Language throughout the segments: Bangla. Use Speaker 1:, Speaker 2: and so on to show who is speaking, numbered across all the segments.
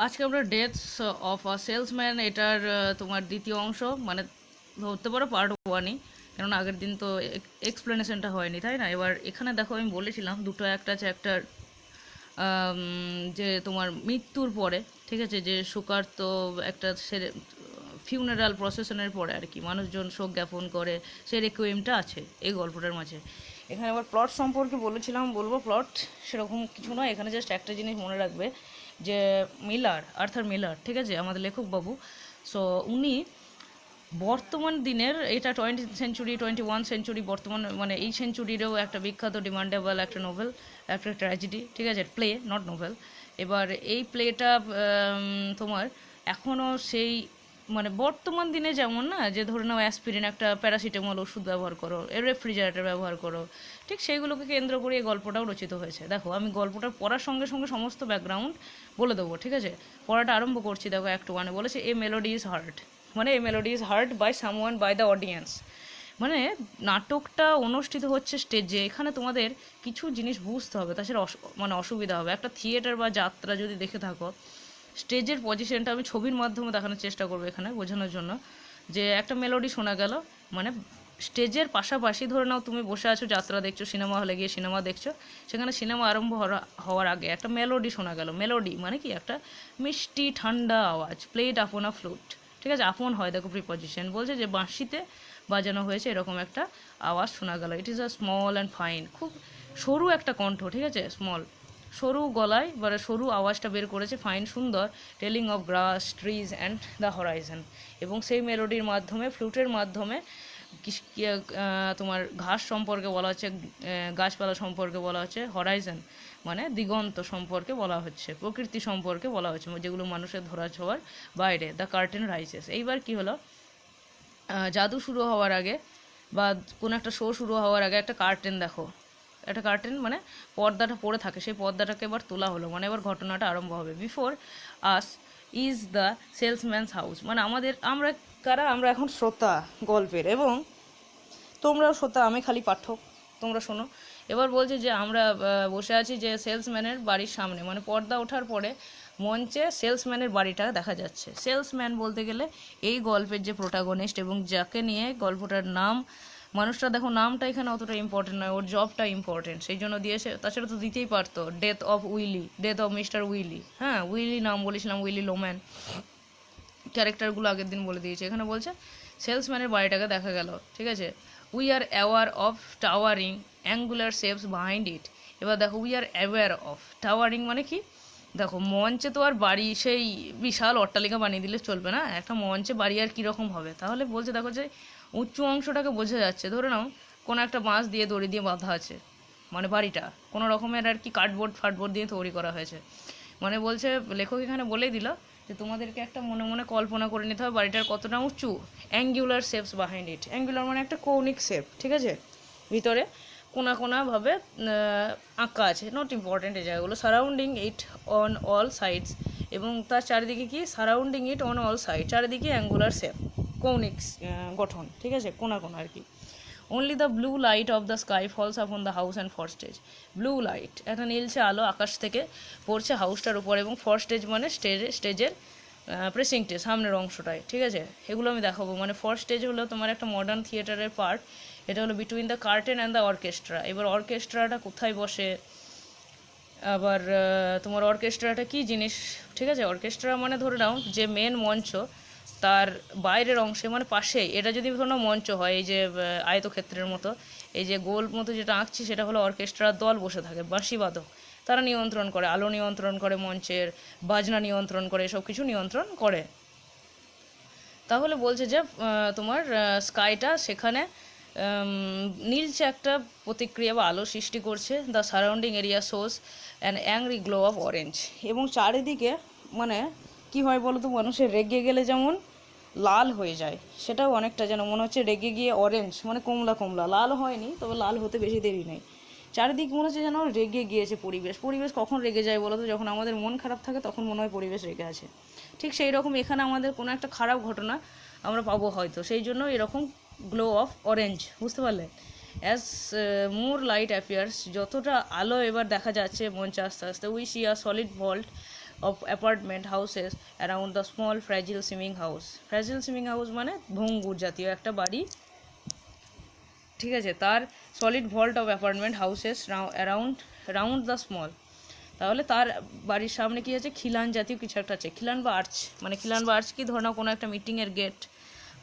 Speaker 1: আজকে আমরা ডেথস অফ আ সেলসম্যান এটার তোমার দ্বিতীয় অংশ মানে ধরতে পারো পার্ট ওয়ানই, কেননা আগের দিন তো এক্সপ্লেনেশনটা হয়নি, তাই না? এবার এখানে দেখো আমি বলেছিলাম দুটো একটা চ্যাপ্টার যে তোমার মৃত্যুর পরে, ঠিক আছে, যে শোকার্ত একটা ফিউনারাল প্রসেশনের পরে আর কি মানুষজন শোক জ্ঞাপন করে, সেই রেকুয়েমটা আছে এই গল্পটার মাঝে। এখানে আবার প্লট সম্পর্কে বলেছিলাম, বলবো প্লট সেরকম কিছু নয়, এখানে জাস্ট একটা জিনিস মনে রাখবে যে আর্থার মিলার, ঠিক আছে, আমাদের লেখক বাবু। সো উনি বর্তমান দিনের, এটা 20th সেঞ্চুরি 21st সেঞ্চুরি, বর্তমান মানে এই সেঞ্চুরিরও একটা বিখ্যাত ডিমান্ডেবল একটা নোভেল, একটা ট্র্যাজেডি, ঠিক আছে, প্লে নট নোভেল। এবার এই প্লেটা তোমার এখনও সেই মানে বর্তমান দিনে যেমন না, যে ধরে নাও অ্যাসপিরিন একটা প্যারাসিটামল ওষুধ ব্যবহার করো, এর রেফ্রিজারেটর ব্যবহার করো, ঠিক সেইগুলোকে কেন্দ্র করে এই গল্পটাও রচিত হয়েছে। দেখো আমি গল্পটা পড়ার সঙ্গে সঙ্গে সমস্ত ব্যাকগ্রাউন্ড বলে দেবো, ঠিক আছে? পড়াটা আরম্ভ করছি। দেখো অ্যাক্ট ওয়ানে বলেছে এ মেলোডি ইজ হার্ট, মানে a melody is heard by someone by the audience. মানে নাটকটা অনুষ্ঠিত হচ্ছে স্টেজে, এখানে তোমাদের কিছু জিনিস বুঝতে হবে, তাছাড়া মানে অসুবিধা হবে। একটা থিয়েটার বা যাত্রা যদি দেখে থাকো, স্টেজের পজিশনটা আমি ছবির মাধ্যমে দেখানোর চেষ্টা করবো এখানে বোঝানোর জন্য। যে একটা মেলোডি শোনা গেল, মানে স্টেজের পাশাপাশি ধরে নাও তুমি বসে আছো, যাত্রা দেখছো, সিনেমা হলে গিয়ে সিনেমা দেখছো, সেখানে সিনেমা আরম্ভ হওয়ার আগে একটা মেলোডি শোনা গেল। মেলোডি মানে কি? একটা মিষ্টি ঠান্ডা আওয়াজ, প্লেড আপন আ ফ্লুট, ঠিক আছে, আপন হয়, দেখো প্রিপজিশন বলছে যে বাঁশিতে বাজানো হয়েছে এরকম একটা আওয়াজ শোনা গেল। It is a small and fine, খুব সরু একটা কণ্ঠ, ঠিক আছে, স্মল সরু গলায় বা সরু আওয়াজটা বের করেছে, ফাইন সুন্দর, telling of glass trees and the Horizon. এবং সেই মেলোডির মাধ্যমে, ফ্লুটের মাধ্যমে তোমার ঘাস সম্পর্কে বলা হচ্ছে, গাছপালা সম্পর্কে বলা হচ্ছে, হরাইজন মানে দিগন্ত সম্পর্কে বলা হচ্ছে, প্রকৃতি সম্পর্কে বলা হচ্ছে, যেগুলো মানুষের ধরা ছোঁয়ার বাইরে। The curtain rises. এইবার কি হলো, জাদু শুরু হওয়ার আগে বা কোনো একটা শো শুরু হওয়ার আগে একটা কার্টেন, দেখো একটা কার্টেন মানে পর্দাটা পড়ে থাকে, সেই পর্দাটাকে এবার তোলা হলো, মানে এবার ঘটনাটা আরম্ভ হবে। Before us is the salesman's house, মানে আমরা কারা? আমরা এখন শ্রোতা গল্পের, এবং তোমরাও শ্রোতা, আমি খালি পাঠক, তোমরা শোনো। এবার বলছে যে আমরা বসে আছি যে সেলসম্যানের বাড়ির সামনে, মানে পর্দা ওঠার পরে মঞ্চে সেলসম্যানের বাড়িটা দেখা যাচ্ছে। সেলসম্যান বলতে গেলে এই গল্পের যে প্রোটাগনিস্ট এবং যাকে নিয়ে গল্পটার নাম, মানুষটা দেখো নামটা এখানে অতটা ইম্পর্টেন্ট নয়, ওর জবটা ইম্পর্টেন্ট, সেই জন্য দিয়েছে। তাছাড়া তো দিতেই পারতো death of Willy, death of mister Willy. হ্যাঁ, উইলি নাম বলেছিলাম, উইলি লোম্যান, ক্যারেক্টারগুলো আগের দিন বলে দিয়েছে। এখানে বলছে সেলসম্যানের বাড়িটাকে দেখা গেল, ঠিক আছে। We are aware of towering angular shapes behind it. এবার দেখো we are aware of towering মানে কি? দেখো মঞ্চে তো আর বাড়ি সেই বিশাল অট্টালিকা বানিয়ে দিলে চলবে না, একটা মঞ্চে বাড়ি আর কীরকম হবে? তাহলে বলছে দেখো যে উঁচু অংশটাকে বোঝা যাচ্ছে, ধরে নাও কোনো একটা বাঁশ দিয়ে দড়ি দিয়ে বাঁধা আছে, মানে বাড়িটা কোনো রকমের আর কি কার্ডবোর্ড ফার্ডবোর্ড দিয়ে তৈরি করা হয়েছে। মানে বলছে লেখক এখানে বলেই দিল যে তোমাদেরকে একটা মনে মনে কল্পনা করে নিতে হবে বাড়িটার কতটা উঁচু। Angular shapes behind it, angular মানে একটা কৌণিক শেপ, ঠিক আছে, ভিতরে কোনা কোনাভাবে আঁকা আছে, নট ইম্পর্টেন্ট এই জায়গাগুলো। Surrounding it on all sides, এবং তার চারিদিকে কি? Surrounding it on all side, চারিদিকে অ্যাঙ্গুলার শেপ, কৌণিক গঠন, ঠিক আছে, কোনা কোনা আর কি। Only the blue light of the sky falls upon the house and forestage. Blue light, একটা নীলচে আলো আকাশ থেকে পড়ছে হাউসটার উপর, এবং ফর স্টেজ মানে স্টেজের প্রেসিংটে সামনের অংশটায়, ঠিক আছে। এগুলো আমি দেখাবো। মানে ফর স্টেজ হলো তোমার একটা মডার্ন থিয়েটারের পার্ট, এটা হলো between the curtain and the orchestra. এবার অর্কেস্ট্রাটা কোথায় বসে, আবার তোমার অর্কেস্ট্রাটা কী জিনিস, ঠিক আছে। অর্কেস্ট্রা মানে ধরে নাও যে মেন মঞ্চ, তার বাইরের অংশে মানে পাশেই, এটা যদি কোনো মঞ্চ হয়, এই যে আয়তক্ষেত্রের মতো, এই যে গোল মতো যেটা আঁকছি, সেটা হলো অর্কেস্ট্রার দল বসে থাকে, বাঁশিবাদক, তারা নিয়ন্ত্রণ করে, আলো নিয়ন্ত্রণ করে, মঞ্চের বাজনা নিয়ন্ত্রণ করে, সব কিছু নিয়ন্ত্রণ করে। তাহলে বলছে যে তোমার স্কাইটা সেখানে নীলচে একটা প্রতিক্রিয়া বা আলো সৃষ্টি করছে। The surrounding area shows an angry glow of orange, এবং চারিদিকে মানে কি হয় বলো তো, মানুষের রেগে গেলে যেমন লাল হয়ে যায়, সেটাও অনেকটা যেন মনে হচ্ছে রেগে গিয়ে অরেঞ্জ মানে কমলা কমলা, লাল হয়নি, তবে লাল হতে বেশি দেরি নেই। চারিদিক মনে হচ্ছে যেন রেগে গিয়েছে পরিবেশ। পরিবেশ কখন রেগে যায় বলো তো? যখন আমাদের মন খারাপ থাকে তখন মনে হয় পরিবেশ রেগে আছে। ঠিক সেই রকম এখানে আমাদের কোনো একটা খারাপ ঘটনা আমরা পাবো হয়তো, সেই জন্য এরকম গ্লো অফ অরেঞ্জ, বুঝতে পারলে? অ্যাজ মোর লাইট অ্যাপিয়ার্স, যতটা আলো এবার দেখা যাচ্ছে মঞ্চে আস্তে আস্তে, we see a solid vault of apartment houses around the small fragile swimming house. Fragile swimming house মানে ভঙ্গুর জাতীয় একটা বাড়ি, ঠিক আছে, তার solid vault of apartment houses round the small. তাহলে তার বাড়ির সামনে কি আছে, খিলান জাতীয় কিছু একটা আছে। খিলান বা আর্চ, মানে খিলান বা আর্চ কি, ধরে নাও কোনো একটা মিটিংয়ের গেট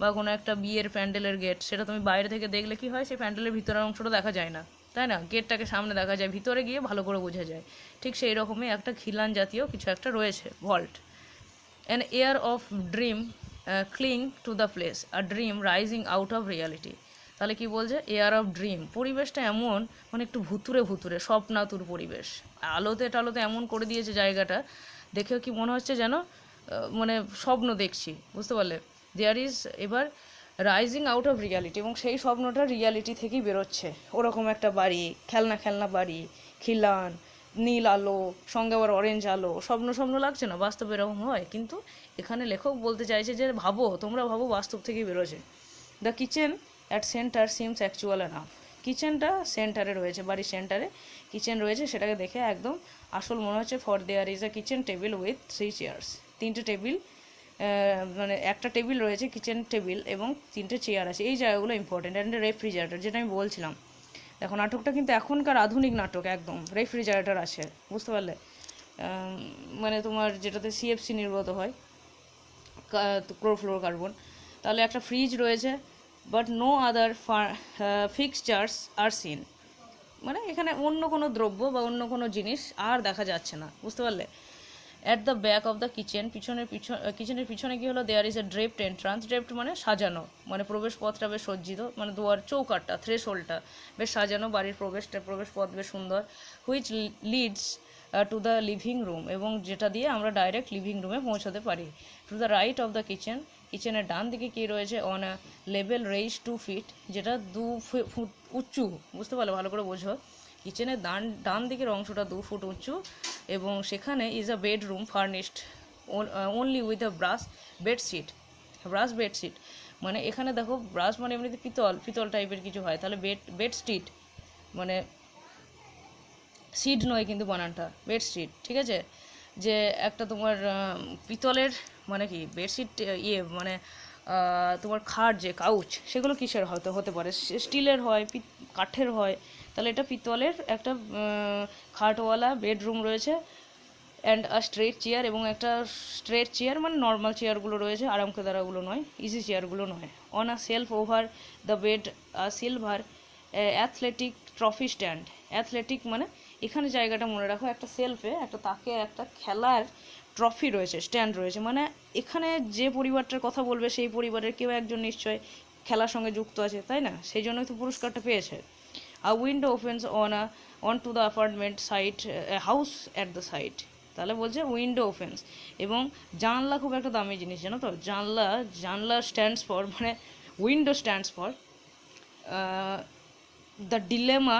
Speaker 1: বা কোনো একটা বিয়ের প্যান্ডেলের গেট, সেটা তুমি বাইরে থেকে দেখলে কি হয়, সেই প্যান্ডেলের ভিতরের অংশটা দেখা যায় না, তাই না, গেটটাকে সামনে দেখা যায়, ভিতরে গিয়ে ভালো করে বোঝা যায়। ঠিক সেই রকমই একটা খিলান জাতীয় কিছু একটা রয়েছে, vault. An air of dream ক্লিং two the place, a dream rising out of reality. তাহলে কি বলছে, এয়ার অফ ড্রিম, পরিবেশটা এমন মানে একটু ভুতুরে ভুতুরে স্বপ্নাতুর পরিবেশ, আলোতে টালোতে এমন করে দিয়েছে জায়গাটা, দেখেও কি মনে হচ্ছে যেন মানে স্বপ্ন দেখছি, বুঝতে পারলে। দেয়ার ইজ এবার রাইজিং আউট অফ রিয়ালিটি, এবং সেই স্বপ্নটা রিয়ালিটি থেকেই বেরোচ্ছে, ওরকম একটা বাড়ি, খেলনা খেলনা বাড়ি, খিলান, নীল আলো, সঙ্গে আবার অরেঞ্জ আলো, স্বপ্ন স্বপ্ন লাগছে না, বাস্তবে এরকম হয়। কিন্তু এখানে লেখক বলতে চাইছে যে ভাবো, তোমরা ভাবো বাস্তব থেকেই বেরোছে। The kitchen at centre seems actual enough. কিচেনটা সেন্টারে রয়েছে, বাড়ির সেন্টারে কিচেন রয়েছে, সেটাকে দেখে একদম আসল মনে হচ্ছে। For there is a kitchen table with 3 chairs, 3টে টেবিল, মানে একটা টেবিল রয়েছে, কিচেন টেবিল, এবং 3টে চেয়ার আছে। এই জায়গাগুলো ইম্পর্টেন্ট। অ্যান্ড রেফ্রিজারেটর, যেটা আমি বলছিলাম, দেখো নাটকটা কিন্তু এখনকার আধুনিক নাটক, একদম রেফ্রিজারেটর আছে, বুঝতে পারলে। মানে তোমার যেটাতে সিএফসি নির্গত হয়, ক্লোরোফ্লোরোকার্বন। তাহলে একটা ফ্রিজ রয়েছে, but no other fixtures are seen, মানে এখানে অন্য কোনো দ্রব্য বা অন্য কোনো জিনিস আর দেখা যাচ্ছে না, বুঝতে পারলে। At the back of the kitchen, কিচেনের পিছনে কি হলো, দেয়ার ইজ এ ড্রেপড এন্ট্রান্স। ড্রেপড মানে সাজানো, মানে প্রবেশপথটা বেশ সজ্জিত, মানে দুয়ার চৌকাটটা, থ্রেশহোল্ডটা বেশ সাজানো, বাড়ির প্রবেশপথ বেশ সুন্দর। Which leads to the living room, এবং যেটা দিয়ে আমরা ডাইরেক্ট লিভিং রুমে পৌঁছাতে পারি। To the right of the kitchen, কিচেনের ডান দিকে কী রয়েছে, on a level raised 2 feet, যেটা 2 ফুট উঁচু, বুঝতে পারলে, ভালো করে বোঝো। কিচেনের ডান দিকের অংশটা 2 ফুট উঁচু, এবং সেখানে is a bedroom furnished only with a brush bedsheet. মানে এখানে দেখো, ব্রাশ মানে এমনিতে পিতল টাইপের কিছু হয়, তাহলে বেডশিট মানে সিড নয় কিন্তু বানানটা, বেডশিট, ঠিক আছে। যে একটা তোমার পিতলের, মানে কি বেডশিট, মানে তোমার খাট যে কাউচ, সেগুলো কিসের হতে পারে, স্টিলের হয়, কাঠের হয়, তাহলে এটা পিতলের একটা খাটওয়ালা বেডরুম রয়েছে। অ্যান্ড আ স্ট্রেট চেয়ার, এবং একটা স্ট্রেট চেয়ার মানে নর্মাল চেয়ারগুলো রয়েছে, আরামকেদারাগুলো নয়, ইজি চেয়ারগুলো নয়। On a self over the bed a silver athletic trophy stand. Athletic মানে এখানে জায়গাটা মনে রাখো, একটা সেলফে, একটা তাকে একটা খেলার ট্রফি রয়েছে, স্ট্যান্ড রয়েছে, মানে এখানে যে পরিবারটার কথা বলবে সেই পরিবারের কেউ একজন নিশ্চয় খেলার সঙ্গে যুক্ত আছে, তাই না, সেই জন্যই তো পুরস্কারটা পেয়েছে। A window opens on two the apartment site, house at the site. তাহলে বলছে উইন্ডো ওপেন্স, এবং জানলা খুব একটা দামি জিনিস, জানো তো, জানলা স্ট্যান্ডস ফর, মানে window stands for the dilemma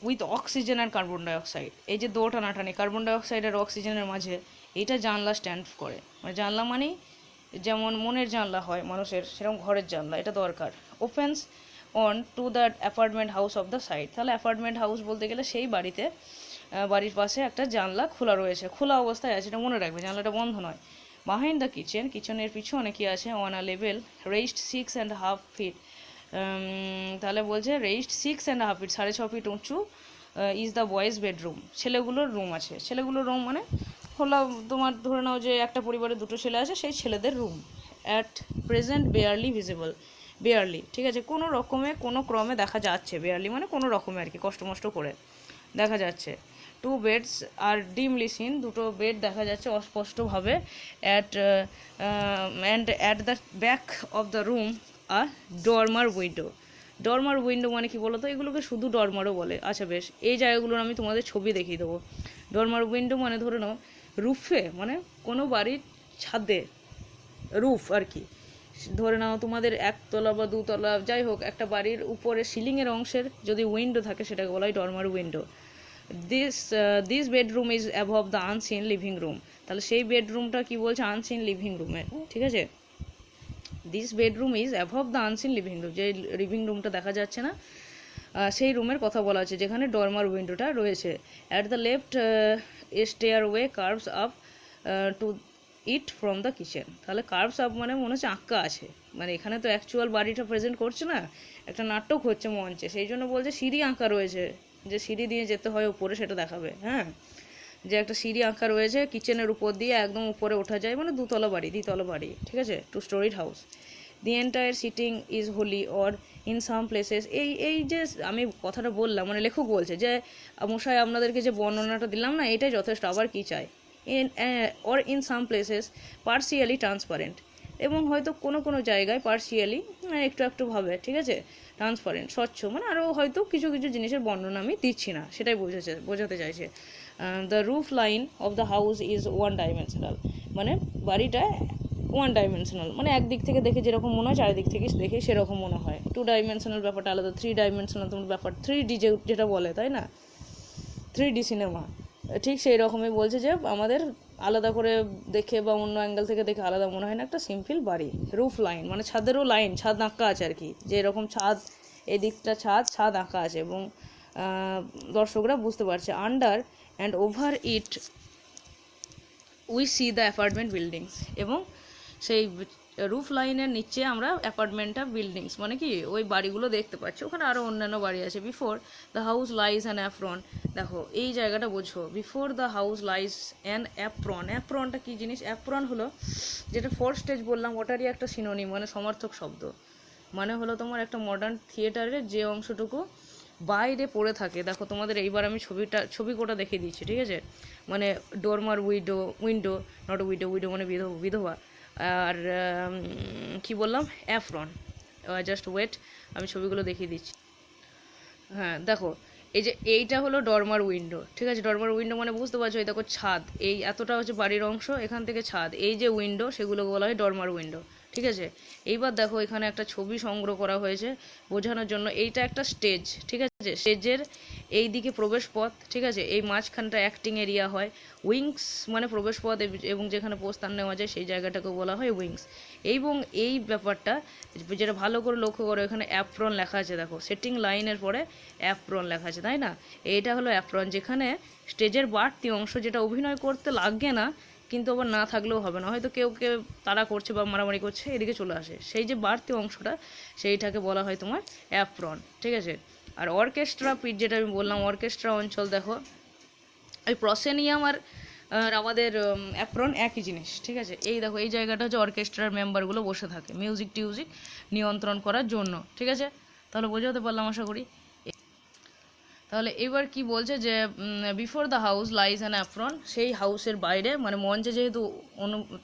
Speaker 1: with oxygen and carbon dioxide. এই যে দো টানাটানি কার্বন ডাইঅক্সাইড আর অক্সিজেনের মাঝে, এইটা জানলা স্ট্যান্ড করে, মানে জানলা মানেই যেমন মনের জানলা হয় মানুষের, সেরকম ঘরের জানলা, এটা দরকার। Opens on two the apartment house of the side. তাহলে অ্যাপার্টমেন্ট হাউস বলতে গেলে সেই বাড়িতে, বাড়ির পাশে একটা জানলা খোলা রয়েছে, খোলা অবস্থায় আছে, এটা মনে রাখবে, জানলাটা বন্ধ নয়। বিহাইন্ড দ্য কিচেন, কিচেনের পিছনে কি আছে, on a level raised 6.5 feet. তাহলে বলছে রেইজড 6.5 ফিট, 6.5 ফিট উঁচু, ইজ দ্য বয়েজ বেডরুম, ছেলেগুলোর রুম আছে। ছেলেগুলোর রুম মানে খোলা, তোমার ধরে নাও যে একটা পরিবারে 2টো ছেলে আছে, সেই ছেলেদের room. At present barely visible, barely, ঠিক আছে, কোনো রকমে কোনো ক্রমে দেখা যাচ্ছে, বেয়ারলি মানে কোনো রকমে আর কি, কষ্ট করে দেখা যাচ্ছে। 2 বেডস আর ডিমলি সিন, 2টো বেড দেখা যাচ্ছে অস্পষ্টভাবে। And at the back of the room a dormer window. Dormer window মানে কি বলো তো, এগুলোকে শুধু ডরমারও বলে। আচ্ছা বেশ, এই জায়গাগুলোর আমি তোমাদের ছবি দেখিয়ে দেবো। ডরমার উইন্ডো মানে ধরে নাও রুফে, মানে কোনো বাড়ির ছাদে, রুফ আর কি, ধরে নাও তোমাদের 1 তলা বা 2 তলা, যাই হোক, একটা বাড়ির উপরে সিলিংয়ের অংশের যদি উইন্ডো থাকে, সেটাকে বলা হয় dormer window. This bedroom is above the unseen living room. তাহলে সেই বেডরুমটা কি বলছে, আনসিন লিভিং রুমে, ঠিক আছে। This bedroom is above the unseen living room, যে লিভিং রুমটা দেখা যাচ্ছে না, সেই রুমের কথা বলা আছে, যেখানে ডরমার উইন্ডোটা রয়েছে। At the left stairway curves up to it from the kitchen. তাহলে কার্ভস আপ মানে মনে হচ্ছে আঁকা আছে, মানে এখানে তো অ্যাকচুয়াল বাড়িটা প্রেজেন্ট করছে না, একটা নাটক হচ্ছে মঞ্চে, সেই জন্য বলছে সিঁড়ি আঁকা রয়েছে, যে সিঁড়ি দিয়ে যেতে হয় উপরে সেটা দেখাবে। হ্যাঁ, যে একটা সিঁড়ি আঁকা রয়েছে কিচেনের উপর দিয়ে একদম উপরে ওঠা যায়, মানে দ্বিতলা বাড়ি, ঠিক আছে, 2 storied house. The entire setting is wholly or in some places. এই যে আমি কথাটা বললাম, মানে লেখক বলছে যে মশাই আপনাদেরকে যে বর্ণনাটা দিলাম না, এটাই যথেষ্ট, আবার কি চাই। Or in some places partially transparent, এবং হয়তো কোনো জায়গায় পার্সিয়ালি একটু ভাবে, ঠিক আছে, ট্রান্সপারেন্ট স্বচ্ছ, মানে আরও হয়তো কিছু জিনিসের বর্ণনা আমি দিচ্ছি না, সেটাই বোঝাতে চাইছে। The roof line of the house is 1 dimensional, মানে বাড়িটা 1 ডাইমেনশনাল, মানে একদিক থেকে দেখে যেরকম মনে হয় চারিদিক থেকে দেখে সেরকম মনে হয়। 2 ডাইমেনশনাল ব্যাপারটা আলাদা, 3 ডাইমেনশনাল তোমার ব্যাপার, 3D যেটা বলে, তাই না, 3D সিনেমা, ঠিক সেই রকমই বলছে যে আমাদের আলাদা করে দেখে বা অন্য অ্যাঙ্গেল থেকে দেখে আলাদা মনে হয় না, একটা সিম্পল বাড়ি। রুফ লাইন মানে ছাদেরও লাইন, ছাদ আঁকা আছে আর কি, যে এরকম ছাদ, এদিকটা ছাদ আঁকা আছে, এবং দর্শকরা বুঝতে পারছে। Under and over it we see the apartment buildings, এবং সেই রুফ লাইনের নিচে আমরা অ্যাপার্টমেন্টটা বিল্ডিংস মানে কি ওই বাড়িগুলো দেখতে পাচ্ছি, ওখানে আরও অন্যান্য বাড়ি আছে। Before the house lies an apron, দেখো এই জায়গাটা বোঝো, before the house lies an apron. অ্যাপ্রনটা কী জিনিস? অ্যাপ্রন হলো যেটা 4 স্টেজ বললাম, ওটারই একটা সিনোনিম, মানে সমার্থক শব্দ, মানে হলো তোমার একটা মডার্ন থিয়েটারের যে অংশটুকু বাইরে পড়ে থাকে। দেখো তোমাদের এইবার আমি ছবি কোটা দেখিয়ে দিচ্ছি, ঠিক আছে, মানে ডোরমার উইন্ডো নট উইডো মানে বিধবা, আর কি বললাম, অ্যাফ্রন। জাস্ট ওয়েট, আমি ছবিগুলো দেখিয়ে দিচ্ছি। হ্যাঁ দেখো, এই যে এইটা হলো ডরমার উইন্ডো, ঠিক আছে, ডরমার উইন্ডো মানে বুঝতে পারছো, এই দেখো ছাদ, এই এতটা হচ্ছে বাড়ির অংশ, এখান থেকে ছাদ, এই যে উইন্ডো সেগুলোকে বলা হয় ডরমার উইন্ডো, ঠিক আছে। এইবার দেখো এখানে একটা ছবি সংগ্রহ করা হয়েছে বোঝানোর জন্য, এইটা একটা স্টেজ, ঠিক আছে, স্টেজের এই দিকে প্রবেশ পথ, ঠিক আছে, এই মাঝখানটা অ্যাক্টিং এরিয়া হয়। উইংস মানে প্রবেশ পথ, এবং যেখানে প্রস্থান নেওয়া যায় সেই জায়গাটাকে বলা হয় উইংস। এবং এই ব্যাপারটা যেটা ভালো করে লক্ষ্য করো, এখানে অ্যাপ্রন লেখা আছে, দেখো সেটিং লাইনের পরে অ্যাপ্রন লেখা আছে, তাই না, এইটা হলো অ্যাপ্রন, যেখানে স্টেজের বাড়তি অংশ, যেটা অভিনয় করতে লাগে না কিন্তু আবার না থাকলেও হবে না, হয়তো কেউ তাড়া করছে বা মারামারি করছে, এদিকে চলে আসে, সেই যে বাড়তি অংশটা সেইটাকে বলা হয় তোমার অ্যাপ্রন, ঠিক আছে। আর অর্কেস্ট্রা পিট যেটা আমি বললাম, অর্কেস্ট্রা অঞ্চল, দেখো এই প্রসেনিয়াম আর আমাদের অ্যাপ্রন একই জিনিস, ঠিক আছে। এই দেখো এই জায়গাটা হচ্ছে অর্কেস্ট্রার মেম্বারগুলো বসে থাকে মিউজিক নিয়ন্ত্রণ করার জন্য, ঠিক আছে। তাহলে বোঝাতে পারলাম আশা করি। তাহলে এবার কি বলছে যে before the house lies an apron, সেই হাউসের বাইরে, মানে মঞ্চে যেহেতু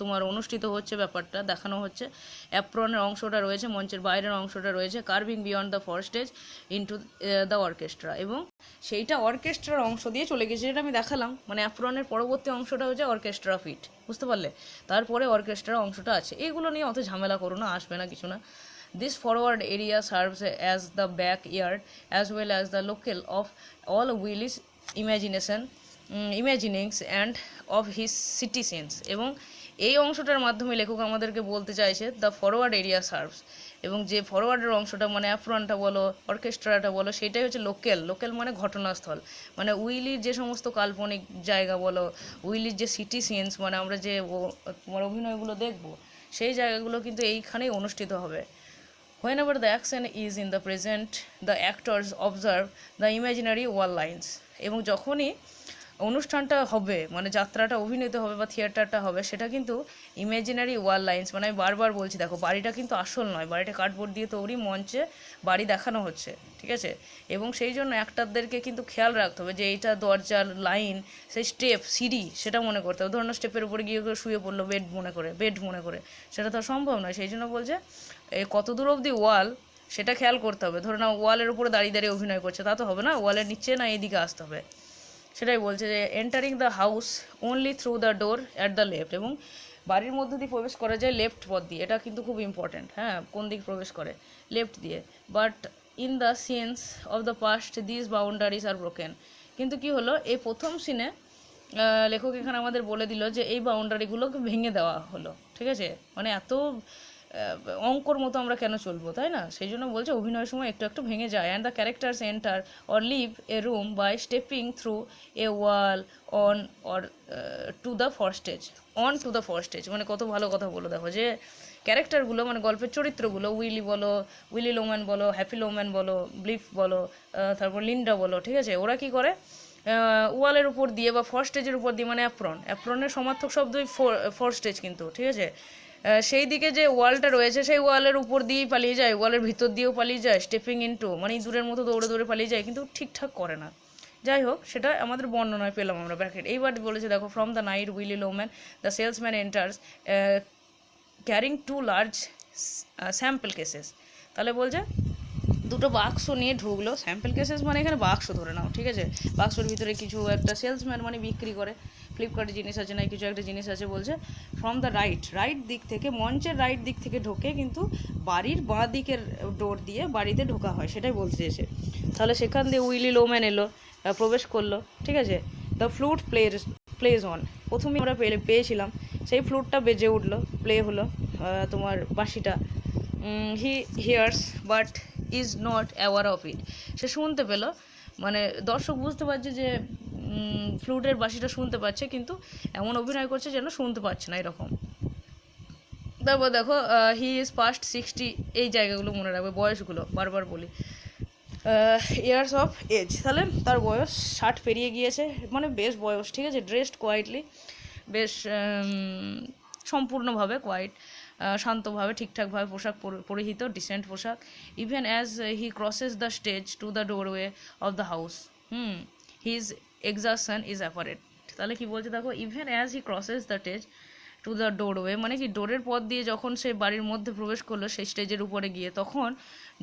Speaker 1: তোমার অনুষ্ঠিত হচ্ছে, ব্যাপারটা দেখানো হচ্ছে, অ্যাপ্রনের অংশটা রয়েছে, মঞ্চের বাইরের অংশটা রয়েছে, carving beyond the 4 stage into the orchestra, এবং সেইটা অর্কেস্ট্রার অংশ দিয়ে চলে গেছে, যেটা আমি দেখালাম, মানে অ্যাপ্রনের পরবর্তী অংশটা হচ্ছে অর্কেস্ট্রা ফিট, বুঝতে পারলে, তারপরে অর্কেস্ট্রার অংশটা আছে। এইগুলো নিয়ে অত ঝামেলা করো না, আসবে না কিছু না। This forward area serves as the backyard as well as the locale of all Willis imaginings and of his city scenes, এবং এই অংশটার মাধ্যমে লেখক আমাদেরকে বলতে চাইছে দ্য ফরওয়ার্ড এরিয়া সার্ভস, এবং যে ফরওয়ার্ডের অংশটা মানে অ্যাফ্রনটা বলো অর্কেস্ট্রাটা বলো সেটাই হচ্ছে লোকেল মানে ঘটনাস্থল, মানে উইলির যে সমস্ত কাল্পনিক জায়গা বলো, উইলির যে সিটি সিনস মানে আমরা যে তোমার অভিনয়গুলো দেখবো, সেই জায়গাগুলো কিন্তু এইখানেই অনুষ্ঠিত হবে। Whenever the action is in the present, the actors observe the imaginary wall lines, এবং যখনই অনুষ্ঠানটা হবে মানে যাত্রাটা অভিনীত হবে বা থিয়েটারটা হবে, সেটা কিন্তু ইমাজিনারি ওয়াল লাইন্স, মানে আমি বারবার বলছি, দেখো বাড়িটা কিন্তু আসল নয়, বাড়িটা কার্ডবোর্ড দিয়ে তৈরি, মঞ্চে বাড়ি দেখানো হচ্ছে, ঠিক আছে। এবং সেই জন্য অ্যাক্টরদেরকে কিন্তু খেয়াল রাখতে হবে যে এইটা দরজার লাইন, সেই স্টেপ সিঁড়ি সেটা মনে করতে হবে, ধরুন স্টেপের উপরে গিয়ে শুয়ে পড়লো বেড মনে করে, সেটা তো সম্ভব নয়, সেই জন্য বলছে এই কত দূর অবধি ওয়াল সেটা খেয়াল করতে হবে। ধরো না ওয়ালের উপরে দাঁড়িয়ে অভিনয় করছে, তা তো হবে না, ওয়ালের নিচে না এদিকে আসতে হবে, সেটাই বলছে যে entering the house only through the door at the left, এবং বাড়ির মধ্যে দিয়ে প্রবেশ করা যায় লেফট পথ দিয়ে, এটা কিন্তু খুব ইম্পর্ট্যান্ট, হ্যাঁ কোন দিক প্রবেশ করে, লেফট দিয়ে। But in the scenes of the past this boundaries are broken, কিন্তু কি হলো এই প্রথম সিনে লেখক এখানে আমাদের বলে দিল যে এই বাউন্ডারিগুলোকে ভেঙে দেওয়া হলো, ঠিক আছে, মানে এত অঙ্কর মতো আমরা কেন চলবো, তাই না? সেই জন্য বলছে অভিনয়ের সময় একটু একটু ভেঙে যায়। And the characters enter or leave a room by stepping through a wall on or to the first stage. On two the first stage মানে কত ভালো কথা বলো, দেখো যে ক্যারেক্টারগুলো মানে গল্পের চরিত্রগুলো, উইলি বলো, উইলি লোম্যান বলো, হ্যাপি লোম্যান বলো, ব্লিফ বলো, তারপর লিন্ডা বলো, ঠিক আছে, ওরা কি করে ওয়ালের উপর দিয়ে বা ফার্স্ট স্টেজের উপর দিয়ে, মানে অ্যাপ্রনের সমার্থক শব্দই ফার্স্ট স্টেজ কিন্তু, ঠিক আছে, সেই দিকে যে ওয়ালটা রয়েছে সেই ওয়ালের উপর দিয়েই পালিয়ে যায়, ওয়ালের ভিতর দিয়েও পালিয়ে যায়, স্টেপিং ইনটু মানে ইঁদুরের মতো দৌড়ে দৌড়ে পালিয়ে যায়, কিন্তু ঠিকঠাক করে না। যাই হোক, সেটা আমাদের বর্ণনায় পেলাম আমরা ব্র্যাকেট। এইবার বলেছে দেখো, from the night Willy Loman the salesman enters carrying two large sample cases. তাহলে বলছে দুটো বাক্স নিয়ে ঢুকলো। স্যাম্পল কেসেস মানে এখানে বাক্স ধরে নাও, ঠিক আছে, বাক্সের ভিতরে কিছু একটা সেলসম্যান মানে বিক্রি করে, ফ্লিপকার্টে জিনিস আছে না কিছু একটা জিনিস আছে, বলছে ফ্রম দ্য রাইট দিক থেকে, মঞ্চের রাইট দিক থেকে ঢোকে, কিন্তু বাড়ির বাঁ দিকের ডোর দিয়ে বাড়িতে ঢোকা হয়, সেটাই বলছে এসে। তাহলে সেখান দিয়ে উইলি লোম্যান এলো, প্রবেশ করলো, ঠিক আছে। দ্য ফ্লুট প্লেজ অন, প্রথমেই আমরা পেয়েছিলাম সেই ফ্লুটটা বেজে উঠলো, প্লে হলো তোমার বাঁশিটা। He hears but is not aware of it, সে শুনতে পেল, মানে দর্শক বুঝতে পারছে যে ফ্লুটের বাঁশিটা শুনতে পাচ্ছে, কিন্তু এমন অভিনয় করছে যেন শুনতে পাচ্ছে না, এরকম। তারপর দেখো হি ইজ পাস্ট 60, এই জায়গাগুলো মনে রাখবে, বয়সগুলো বারবার বলি, ইয়ার্স অফ এজ, তাহলে তার বয়স 60 পেরিয়ে গিয়েছে, মানে বেশ বয়স, ঠিক আছে। ড্রেসড কোয়াইটলি, বেশ সম্পূর্ণভাবে কোয়াইট, শান্তভাবে ঠিকঠাকভাবে পোশাক পরিহিত, ডিসেন্ট পোশাক। Even as he crosses the stage to the doorway of the house, his exhaustion is apparent. তাহলে কি বলছে দেখো, even as he crosses the stage to the doorway, মানে কি ডোরের পথ দিয়ে যখন সে বাড়ির মধ্যে প্রবেশ করলো সেই স্টেজের উপরে গিয়ে, তখন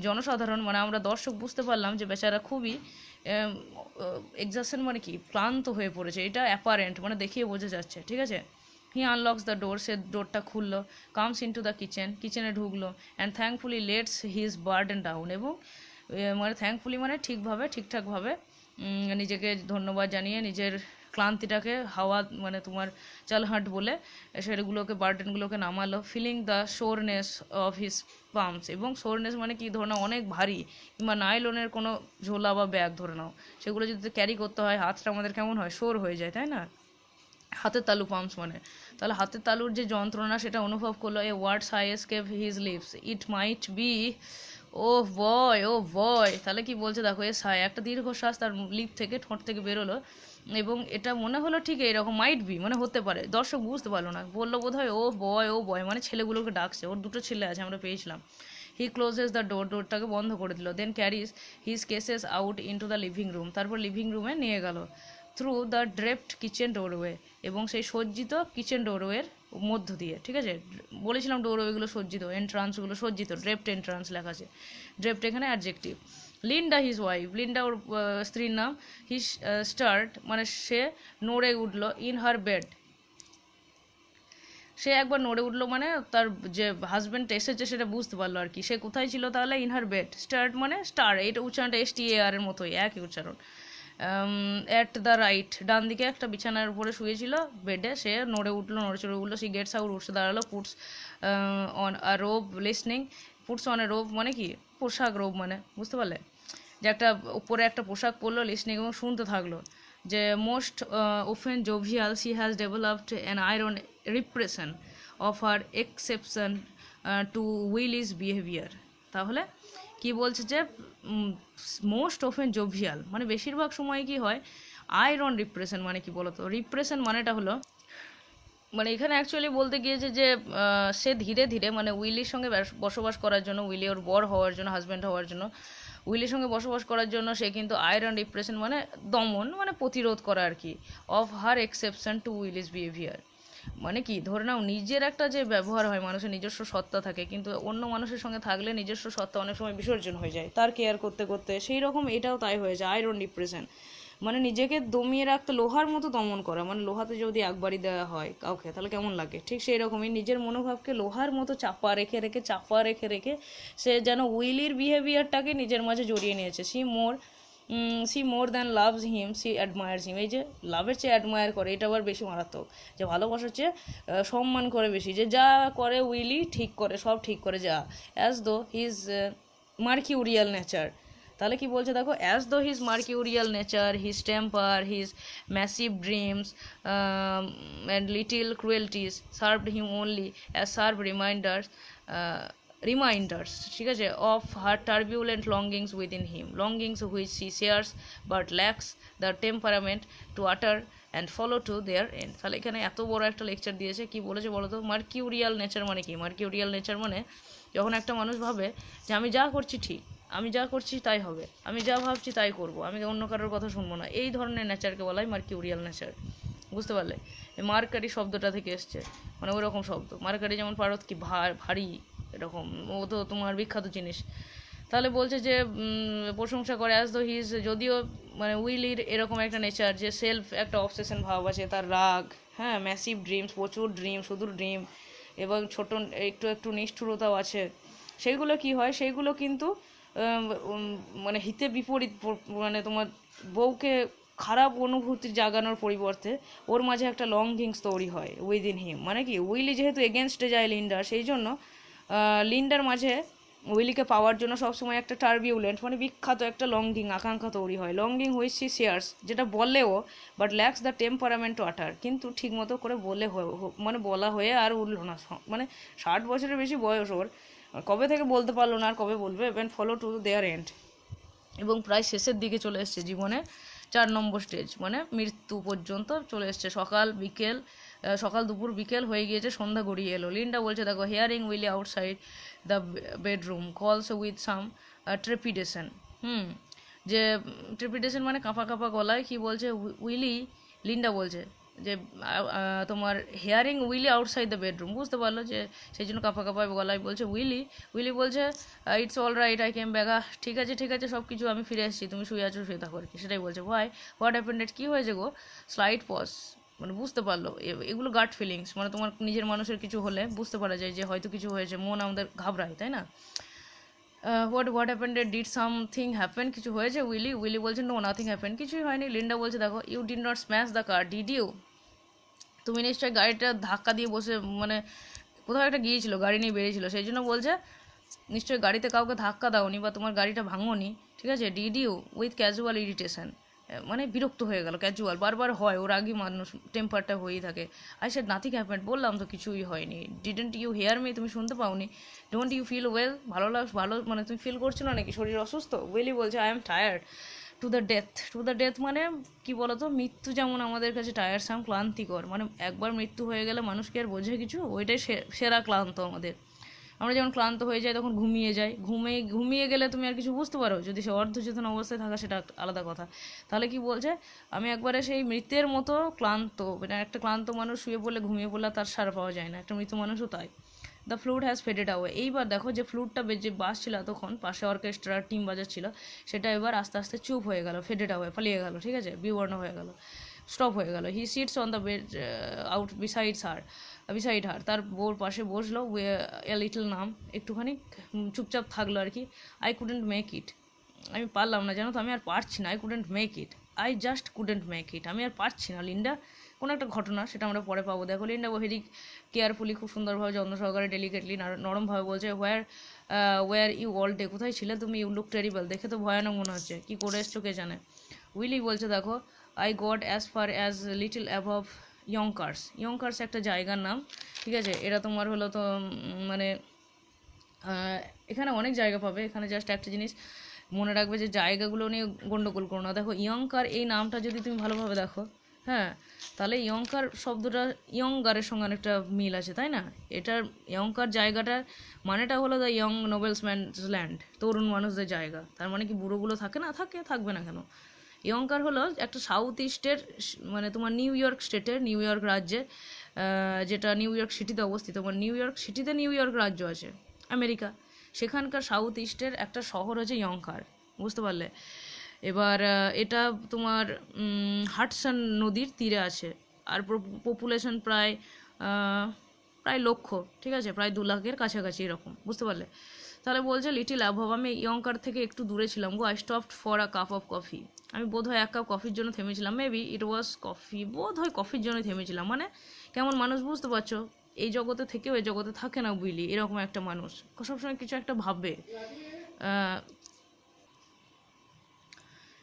Speaker 1: জনসাধারণ মানে আমরা দর্শক বুঝতে পারলাম যে বেচারা খুবই এক্সাশন মানে কি ক্লান্ত হয়ে পড়েছে, এটা অ্যাপারেন্ট মানে দেখিয়ে বোঝা যাচ্ছে, ঠিক আছে। হি আনলক্স দ্য ডোর, সে ডোরটা খুললো, কামস ইনটু দ্য কিচেনে ঢুকলো, and thankfully let's his burden down, এবং মানে থ্যাঙ্কফুলি মানে ঠিকঠাকভাবে নিজেকে ধন্যবাদ জানিয়ে নিজের ক্লান্তিটাকে হাওয়া মানে তোমার চালহাট বলে সেগুলোকে বার্ডেনগুলোকে নামালো। Feeling the soreness of his palms, এবং শোরনেস মানে কি ধরে নাও অনেক ভারী, কিংবা নাইলনের কোনো ঝোলা বা ব্যাগ ধরে নাও, সেগুলো যদি ক্যারি করতে হয় হাতটা আমাদের কেমন হয়, শোর হয়ে যায়, তাই না। হাতের তালু পাম্পস মানে, তাহলে হাতের তালুর যে যন্ত্রণা সেটা অনুভব করলো। A word sigh escapes his lips, it might be oh boy, তাহলে কি বলছে দেখো, এ সাই একটা দীর্ঘশ্বাস তার লিপ থেকে, ঠোঁট থেকে বেরোলো, এবং এটা মনে হলো ঠিক এরকম, মাইট বি মানে হতে পারে, দর্শক বুঝতে পারলো না, বললো বোধ হয় ও বয় মানে ছেলেগুলোকে ডাকছে, ওর দুটো ছেলে আছে আমরা পেয়েছিলাম। হি ক্লোজেস দ্য ডোরটাকে বন্ধ করে দিল। Then carries his cases out into the living room, তারপর লিভিং রুমে নিয়ে গেল। Through the draped kitchen doorway, এবং সেই সজ্জিত কিচেন ডোরওয়ের মধ্য দিয়ে, ঠিক আছে, বলেছিলাম ডোরওয়েগুলো সজ্জিত, এন্ট্রান্সগুলো সজ্জিত, ড্রেপড এন্ট্রান্স লেখা আছে, ড্রেপড এখানে adjective. Linda his wife, Linda ওর স্ত্রীর নাম। হিজ স্টার্ট মানে সে নড়ে উঠলো, ইন হার বেড, সে একবার নড়ে উঠলো মানে তার যে হাজব্যান্ড এসেছে সেটা বুঝতে পারলো আর কি, সে কোথায় ছিল তাহলে, ইন হার বেড। স্টার্ট মানে স্টার, এটা উচ্চারণটা STAR এর মতোই, একই উচ্চারণ। অ্যাট দ্য রাইট, ডান দিকে একটা বিছানার উপরে শুয়েছিল বেডে, সে নড়ে উঠলো, নড়ে উঠলো, সে গেটস আউট, উঠে দাঁড়ালো। Puts on a robe listening, puts on a robe মানে কি পোশাক, রোব মানে বুঝতে পারলে, যে একটা উপরে একটা পোশাক পরলো, লিসনিং এবং শুনতে থাকলো। যে most often jovial, she has developed an iron repression of her exception two Willis behaviour. তাহলে কি বলছে যে মোস্ট ওফেন জোভিয়াল মানে বেশিরভাগ সময় কি হয়, আয়রন রিপ্রেশন মানে কি বলতো, রিপ্রেশন মানেটা হলো, মানে এখানে অ্যাকচুয়ালি বলতে গিয়েছে যে সে ধীরে ধীরে মানে উইলির সঙ্গে বসবাস করার জন্য, উইলি ওর বর হওয়ার জন্য, হাজব্যান্ড হওয়ার জন্য, উইলির সঙ্গে বসবাস করার জন্য সে কিন্তু আয়রন রিপ্রেশন মানে দমন মানে প্রতিরোধ করা আর কি, of her exception two Willis behaviour, মানে কি ধরে নাও নিজের একটা যে ব্যবহার হয়, মানুষের নিজস্ব সত্তা থাকে, কিন্তু অন্য মানুষের সঙ্গে থাকলে নিজস্ব সত্তা অনেক সময় বিসর্জন হয়ে যায় তার কেয়ার করতে করতে, সেই রকম এটাও তাই হয়ে যায়, আয়রন ডিপ্রেশন মানে নিজেকে দমিয়ে রাখতে, লোহার মতো দমন করা, মানে লোহাতে যদি একবারই দেওয়া হয় কাউকে তাহলে কেমন লাগে, ঠিক সেই রকমই নিজের মনোভাবকে লোহার মতো চাপা রেখে সে যেন উইলির বিহেভিয়ারটাকে নিজের মাঝে জড়িয়ে নিয়েছে। She more she more than loves him she admires him. এই যে লাভের চেয়ে অ্যাডমায়ার করে, এটা আবার বেশি মারাত্মক। যে ভালোবাসার চেয়ে সম্মান করে বেশি, যে যা করে উইলি ঠিক করে, সব ঠিক করে যা, as though his mercurial nature. তাহলে কি বলছে দেখো, as though his mercurial nature, his temper, his massive dreams and little cruelties served him only as serve reminders, ঠিক আছে, of her turbulent longings within him, longings which she shares but lacks the temperament to utter and follow to their end. তাহলে এখানে এত বড় একটা লেকচার দিয়েছে, কি বলেছে বলো তো? মার্কিউরিয়াল নেচার মানে কি? মার্কিউরিয়াল নেচার মানে যখন একটা মানুষ ভাবে যে আমি যা করছি ঠিক, আমি যা করছি তাই হবে, আমি যা ভাবছি তাই করব, আমি অন্য কারোর কথা শুনবো না, এই ধরনের নেচারকে বলা হয় মার্কিউরিয়াল নেচার। বুঝতে পারলে? এই মার্কারি শব্দটা থেকে এসছে, মানে ওই রকম শব্দ। মার্কারি যেমন পারত কি ভারী, এরকম, ও তো তোমার বিখ্যাত জিনিস। তাহলে বলছে যে প্রশংসা করে অ্যাজ দো হিজ, যদিও মানে উইলির এরকম একটা নেচার যে সেলফ একটা অবসেশন ভাব আছে, তার রাগ, হ্যাঁ, ম্যাসিভ ড্রিমস, প্রচুর ড্রিম, শুধু ড্রিম, এবং ছোট একটু একটু নিষ্ঠুরতাও আছে। সেইগুলো কি হয়, সেইগুলো কিন্তু মানে হিতে বিপরীত, মানে তোমার বউকে খারাপ অনুভূতি জাগানোর পরিবর্তে ওর মাঝে একটা লঙ্গিংস তৈরি হয় উইদিন হিম। মানে কি, উইলি যেহেতু এগেনস্টে যায় লিন্ডার, সেই জন্য লিন্ডার মাঝে উইলিকে পাওয়ার জন্য সবসময় একটা টার্বিউলেন্ট মানে বিখ্যাত একটা লঙ্গিং, আকাঙ্ক্ষা তৈরি হয়। লঙ্গিং হুইচ সি শেয়ার্স, যেটা বললেও but lacks the temperament to utter, কিন্তু ঠিকমতো করে বলে মানে বলা হয়ে আর উঠল না। মানে 60 বছরের বেশি বয়স ওর, কবে থেকে বলতে পারলো না, আর কবে বলবে? এবং ফলো টু দেয়ার এন্ড, এবং প্রায় শেষের দিকে চলে এসছে জীবনে, 4 নম্বর স্টেজ, মানে মৃত্যু পর্যন্ত চলে এসছে। সকাল দুপুর বিকেল হয়ে গিয়েছে, সন্ধ্যা গড়িয়ে এলো। লিন্ডা বলছে দেখো, hearing Willy outside the bedroom calls with some trepidation. যে ট্রেপিডেশন মানে কাঁপা কাঁপা গলায় কি বলছে উইলি, লিন্ডা বলছে যে তোমার hearing Willy outside the bedroom, বুঝতে পারলো যে সেই জন্য কাঁপা কাঁপা গলায় বলছে উইলি। উইলি বলছে it's all right I came back, ঠিক আছে ঠিক আছে, সব কিছু, আমি ফিরে এসেছি, তুমি শুয়ে আছো, শুয়ে থাকো আর কি, সেটাই বলছে। ভাই হোয়াট হ্যাপেন্ড, কী হয়েছে গো? স্লাইড পজ, মানে বুঝতে পারলো। এগুলো গাট ফিলিংস, মানে তোমার নিজের মানুষের কিছু হলে বুঝতে পারা যায় যে হয়তো কিছু হয়েছে, মন আমাদের ঘাবড়ায়, তাই না? What happened, did something happen, কিছু হয়েছে? উইলি বলছে নো নাথিং হ্যাপেন, কিছুই হয়নি। লিন্ডা বলছে দেখো, you did not smash the car did you, তুমি নিশ্চয়ই গাড়িটা ধাক্কা দিয়ে বসে, মানে কোথাও একটা গিয়েছিল, গাড়ি নিয়ে বেরিয়েছিল, সেই জন্য বলছে নিশ্চয়ই গাড়িতে কাউকে ধাক্কা দাওনি বা তোমার গাড়িটা ভাঙোনি, ঠিক আছে। Did you with casual irritation, মানে বিরক্ত হয়ে গেল, ক্যাজুয়াল বারবার হয়, ওর আগে মানুষ টেম্পারটা হয়েই থাকে। আই সেড নাথিং হ্যাপেন্ড, বললাম তো কিছুই হয়নি। ডিডেন্ট ইউ হেয়ার মি, তুমি শুনতে পাওনি। ডোন্ট ইউ ফিল ওয়েল, ভালো মানে তুমি ফিল করছো না নাকি, শরীর অসুস্থ? উইলি বলছে I am tired to the death মানে কি বলতো, মৃত্যু যেমন আমাদের কাছে টায়ারসাম, ক্লান্তিকর, মানে একবার মৃত্যু হয়ে গেলে মানুষকে আর বোঝে কিছু, ওইটাই সেরা ক্লান্ত আমাদের। আমরা যখন ক্লান্ত হয়ে যাই তখন ঘুমিয়ে যাই, ঘুমিয়ে গেলে তুমি আর কিছু বুঝতে পারো, যদি সে অর্ধচেতন অবস্থায় থাকা সেটা আলাদা কথা। তাহলে কি বলছে, আমি একবারে সেই মৃতের মতো ক্লান্ত, মানে একটা ক্লান্ত মানুষ শুয়ে পড়লে, ঘুমিয়ে পড়লে তার সার পাওয়া যায় না, একটা মৃত মানুষও তাই। দ্য ফ্লুট হ্যাজ ফেডেড আওয়ে, এইবার দেখো যে ফ্লুটটা যে বাজছিল এতক্ষণ, পাশে অর্কেস্ট্রার টিম বাজাচ্ছিল, সেটা এবার আস্তে আস্তে চুপ হয়ে গেল, ফেডেড আওয়ে, পালিয়ে গেল, ঠিক আছে, বিবর্ণ হয়ে গেল, স্টপ হয়ে গেল। He sits on the bed out beside হার, তার বউর পাশে বসলো, এ লিটল নাম, একটুখানি চুপচাপ থাকলো আর কি। আই কুডেন্ট মেক ইট, আমি পারলাম না, জানো তো, আমি আর পারছি না। I couldn't make it, I just couldn't make it, আমি আর পারছি না। লিন্ডা কোনো একটা ঘটনা, সেটা আমরা পরে পাবো। দেখো লিন্ডা ভেরি কেয়ারফুলি, খুব সুন্দরভাবে, যত্ন সহকারে, ডেলিকেটলি, নরমভাবে বলছে ওয়ার ইউ অল ডে, কোথায় ছিলে তুমি? ইউ লুক টেরিবল, দেখে তো ভয়ানক মনে হচ্ছে, কি করে এসছো কে জানে। উইলি বলছে দেখো, I got as far as little above Yonkers একটা জায়গার নাম, ঠিক আছে। এটা তোমার হলো তো মানে এখানে অনেক জায়গা পাবে, এখানে জাস্ট একটা জিনিস মনে রাখবে যে জায়গাগুলো নিয়ে গন্ডগোল করো না। দেখো ইয়ংকার এই নামটা যদি তুমি ভালোভাবে দেখো, হ্যাঁ, তাহলে ইয়ংকার শব্দটা ইয়ংগারের সঙ্গে অনেকটা মিল আছে, তাই না? এটার ইয়ংকার জায়গাটার মানেটা হলো দ্য ইয়ং নোবেলসম্যানস ল্যান্ড, তরুণ মানুষদের জায়গা। তার মানে কি বুড়োগুলো থাকে না? থাকবে না কেন? ইয়ংকার হলো একটা সাউথ ইস্টের, মানে তোমার নিউ ইয়র্ক স্টেটের, নিউ ইয়র্ক রাজ্যে, যেটা নিউ ইয়র্ক সিটিতে অবস্থিত। মানে নিউ ইয়র্ক সিটিতে নিউ ইয়র্ক রাজ্য আছে, আমেরিকা, সেখানকার সাউথ ইস্টের একটা শহর হচ্ছে ইয়ংকার, বুঝতে পারলে? এবার এটা তোমার হাডসন নদীর তীরে আছে, আর পপুলেশন প্রায় লক্ষ, ঠিক আছে, প্রায় 2 লাখের কাছাকাছি এরকম, বুঝতে পারলে? তাহলে বলছে লিটিল অ্যাবভ, আমি ইয়ংকার থেকে একটু দূরে ছিলাম গো, I stopped for a cup of coffee, আমি বোধহয় এক কাপ কফির জন্য থেমেছিলাম, মেবি ইট ওয়াজ কফি, বোধহয় কফির জন্যই থেমেছিলাম। মানে কেমন মানুষ বুঝতে পারছো, এই জগতে থেকেও এই জগতে থাকে না বুঝলি, এরকম একটা মানুষ সবসময় কিছু একটা ভাববে।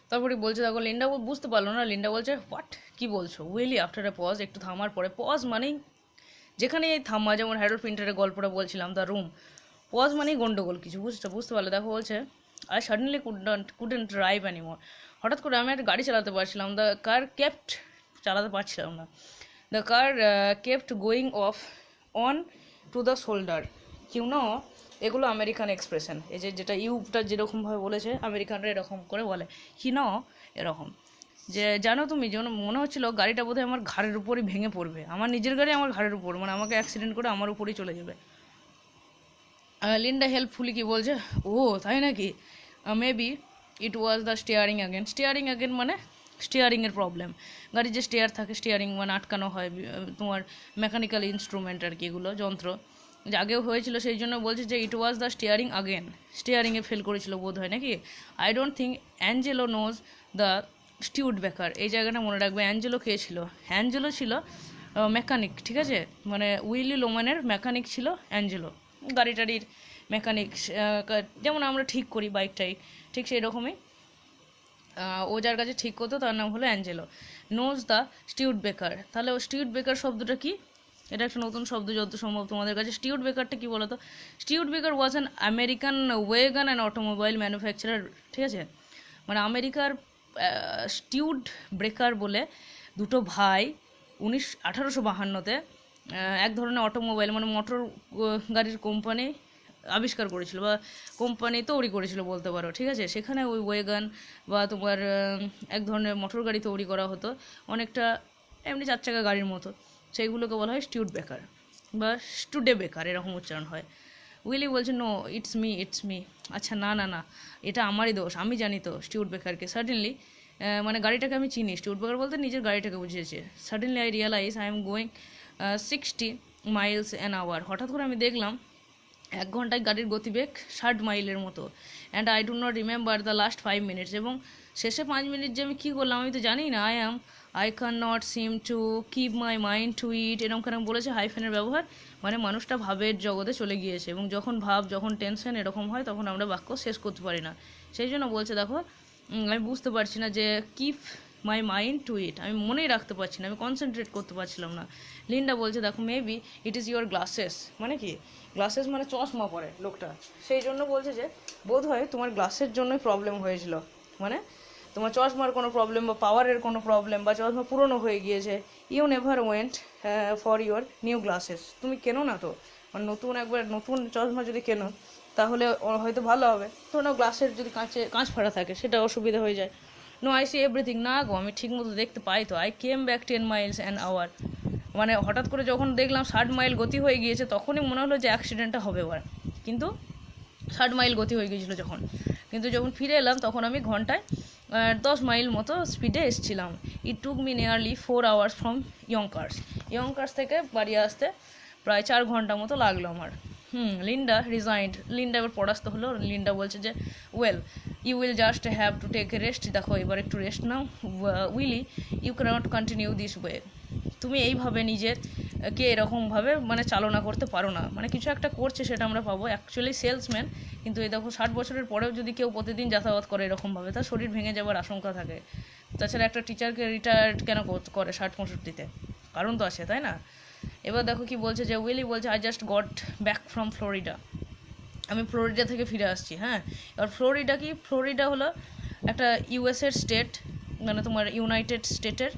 Speaker 1: তারপরে বলছে দেখো লিন্ডা বুঝতে পারলো না, লিন্ডা বলছে হোয়াট, কি বলছো উইলি, আফটার এ পজ, একটু থামার পরে, পজ মানেই যেখানে থামা, যেমন হ্যারল্ড পিন্টারের গল্পটা বলছিলাম দ্য রুম, পজ মানেই গন্ডগোল কিছু, বুঝতে পারলো। দেখো বলছে I suddenly couldn't drive anymore, হঠাৎ করে আমি একটা গাড়ি চালাতে পারছিলাম, দ্য কার কেপ্ট, চালাতে পারছিলাম না, the car kept going off on two the shoulder, you know, এগুলো আমেরিকান এক্সপ্রেশন, এই যে যেটা ইউটা যেরকমভাবে বলেছে আমেরিকানরা এরকম করে বলে, কি ন এরকম, যে জানো তুমি যেন মনে হচ্ছিল গাড়িটা বোধহয় আমার ঘাড়ের উপরই ভেঙে পড়বে, আমার নিজের গাড়ি আমার ঘাড়ের উপর, মানে আমাকে অ্যাক্সিডেন্ট করে আমার উপরই চলে যাবে। লিন্ডা হেল্পফুলি কি বলছে, ও তাই নাকি, maybe it was the steering again, steering again মানে স্টিয়ারিংয়ের প্রবলেম, গাড়ির যে স্টিয়ার থাকে, স্টিয়ারিং মানে আটকানো হয়, তোমার মেকানিক্যাল ইনস্ট্রুমেন্ট আর কি, এগুলো যন্ত্র যে আগেও হয়েছিল, সেই জন্য বলছে যে it was the steering again, স্টিয়ারিংয়ে ফেল করেছিল বোধ হয় নাকি। I don't think Angelo knows the Studebaker, এই জায়গাটা মনে রাখবে, অ্যাঞ্জেলো কে ছিল, অ্যাঞ্জেলো ছিল মেকানিক, ঠিক আছে, মানে উইলি লোম্যানের মেকানিক ছিল অ্যাঞ্জেলো, গাড়ি টাড়ির মেকানিক, যেমন আমরা ঠিক করি বাইক টাইক, ঠিক সেই রকমই ও যার কাছে ঠিক করতো তার নাম হলো অ্যাঞ্জেলো। নোজ দ্য স্টিউড বেকার, তাহলে ও স্টিউড বেকার শব্দটা কি, এটা একটা নতুন শব্দ যত সম্ভব তোমাদের কাছে। স্টিউড বেকারটা কি বলতো, Studebaker was an American wagon and automobile manufacturer, ঠিক আছে, মানে আমেরিকার স্টিউড ব্রেকার বলে দুটো ভাই 1852-তে এক ধরনের অটোমোবাইল মানে মোটর গাড়ির কোম্পানি আবিষ্কার করেছিল বা কোম্পানি তৈরি করেছিল বলতে পারো, ঠিক আছে, সেখানে ওই ওয়েগান বা তোমার এক ধরনের মোটর গাড়ি তৈরি করা হতো, অনেকটা এমনি 4 চাকা গাড়ির মতো, সেইগুলোকে বলা হয় স্টিউড বেকার বা স্টুডে বেকার, এরকম উচ্চারণ হয়। উইলি বলছে নো ইটস মি, আচ্ছা না না না, এটা আমারই দোষ, আমি জানি তো স্টিউড বেকারকে, সাডেনলি মানে গাড়িটাকে আমি চিনি, স্টিউড বেকার বলতে নিজের গাড়িটাকে বুঝিয়েছে, suddenly I realise I am going 60 miles an hour, হঠাৎ করে আমি দেখলাম 1 ঘন্টায় গাড়ির গতিবেগ 60 মাইলের মতো, and I do not remember the last 5 minutes, এবং শেষে 5 মিনিট যে আমি কী করলাম আমি তো জানি না, I can not seem to keep my mind to it, এরকম কেন বলেছে, হাইফেনের ব্যবহার, মানে মানুষটা ভাবের জগতে চলে গিয়েছে, এবং যখন ভাব যখন টেনশন এরকম হয় তখন আমরা বাক্য শেষ করতে পারি না, সেই জন্য বলছে দেখো আমি বুঝতে পারছি না যে কিপ মাই মাইন্ড টু ইট, আমি মনেই রাখতে পারছি না, আমি কনসেন্ট্রেট করতে পারছিলাম না। লিন্ডা বলছে দেখো maybe it is your glasses, মানে কি গ্লাসেস মানে চশমা পরে লোকটা, সেই জন্য বলছে যে বোধ হয় তোমার গ্লাসের জন্যই প্রবলেম হয়েছিল, মানে তোমার চশমার কোনো প্রবলেম বা পাওয়ারের কোনো প্রবলেম বা চশমা পুরনো হয়ে গিয়েছে, you never went for your new glasses, তুমি কেনো না তো, মানে নতুন একবার নতুন চশমা যদি কেনো তাহলে হয়তো ভালো হবে, ধরো না গ্লাসের যদি কাঁচ ফাটা থাকে সেটা অসুবিধা হয়ে যায়। নো আই সি এভরিথিং, না গো আমি ঠিক মতো দেখতে পাই তো, I came back 10 miles an hour, মানে হঠাৎ করে যখন দেখলাম 60 মাইল গতি হয়ে গিয়েছে তখনই মনে হলো যে অ্যাক্সিডেন্টটা হবে এবার, কিন্তু 60 মাইল গতি হয়ে গিয়েছিলো যখন, কিন্তু যখন ফিরে এলাম তখন আমি ঘন্টায় 10 মাইল মতো স্পিডে এসেছিলাম। It took me nearly 4 hours from Yonkers থেকে বাড়ি আসতে প্রায় 4 ঘন্টা মতো লাগলো আমার। লিন্ডা রিজাইন্ড, লিন্ডা এবার পরাস্ত হলো, লিন্ডা বলছে যে well you will just have to take a rest, দেখো এবার একটু রেস্ট নাও, Willy you can't continue this way, তুমি এইভাবে নিজেরকে এরকমভাবে মানে চালনা করতে পারো না, মানে কিছু একটা করছে সেটা আমরা পাবো, অ্যাকচুয়ালি সেলসম্যান, কিন্তু এই দেখো 60 বছরের পরেও যদি কেউ প্রতিদিন যাতায়াত করে এরকমভাবে তার শরীর ভেঙে যাওয়ার আশঙ্কা থাকে, তাছাড়া একটা টিচারকে রিটায়ার্ড কেন করে 60-65-তে, কারণ তো আছে তাই না। এবার দেখো কি বলছে যে উইলি বলছে I just got back from Florida, আমি ফ্লোরিডা থেকে ফিরে আসছি। হ্যাঁ, এবার ফ্লোরিডা কি, ফ্লোরিডা হলো একটা ইউএসের স্টেট, মানে তোমার ইউনাইটেড স্টেটের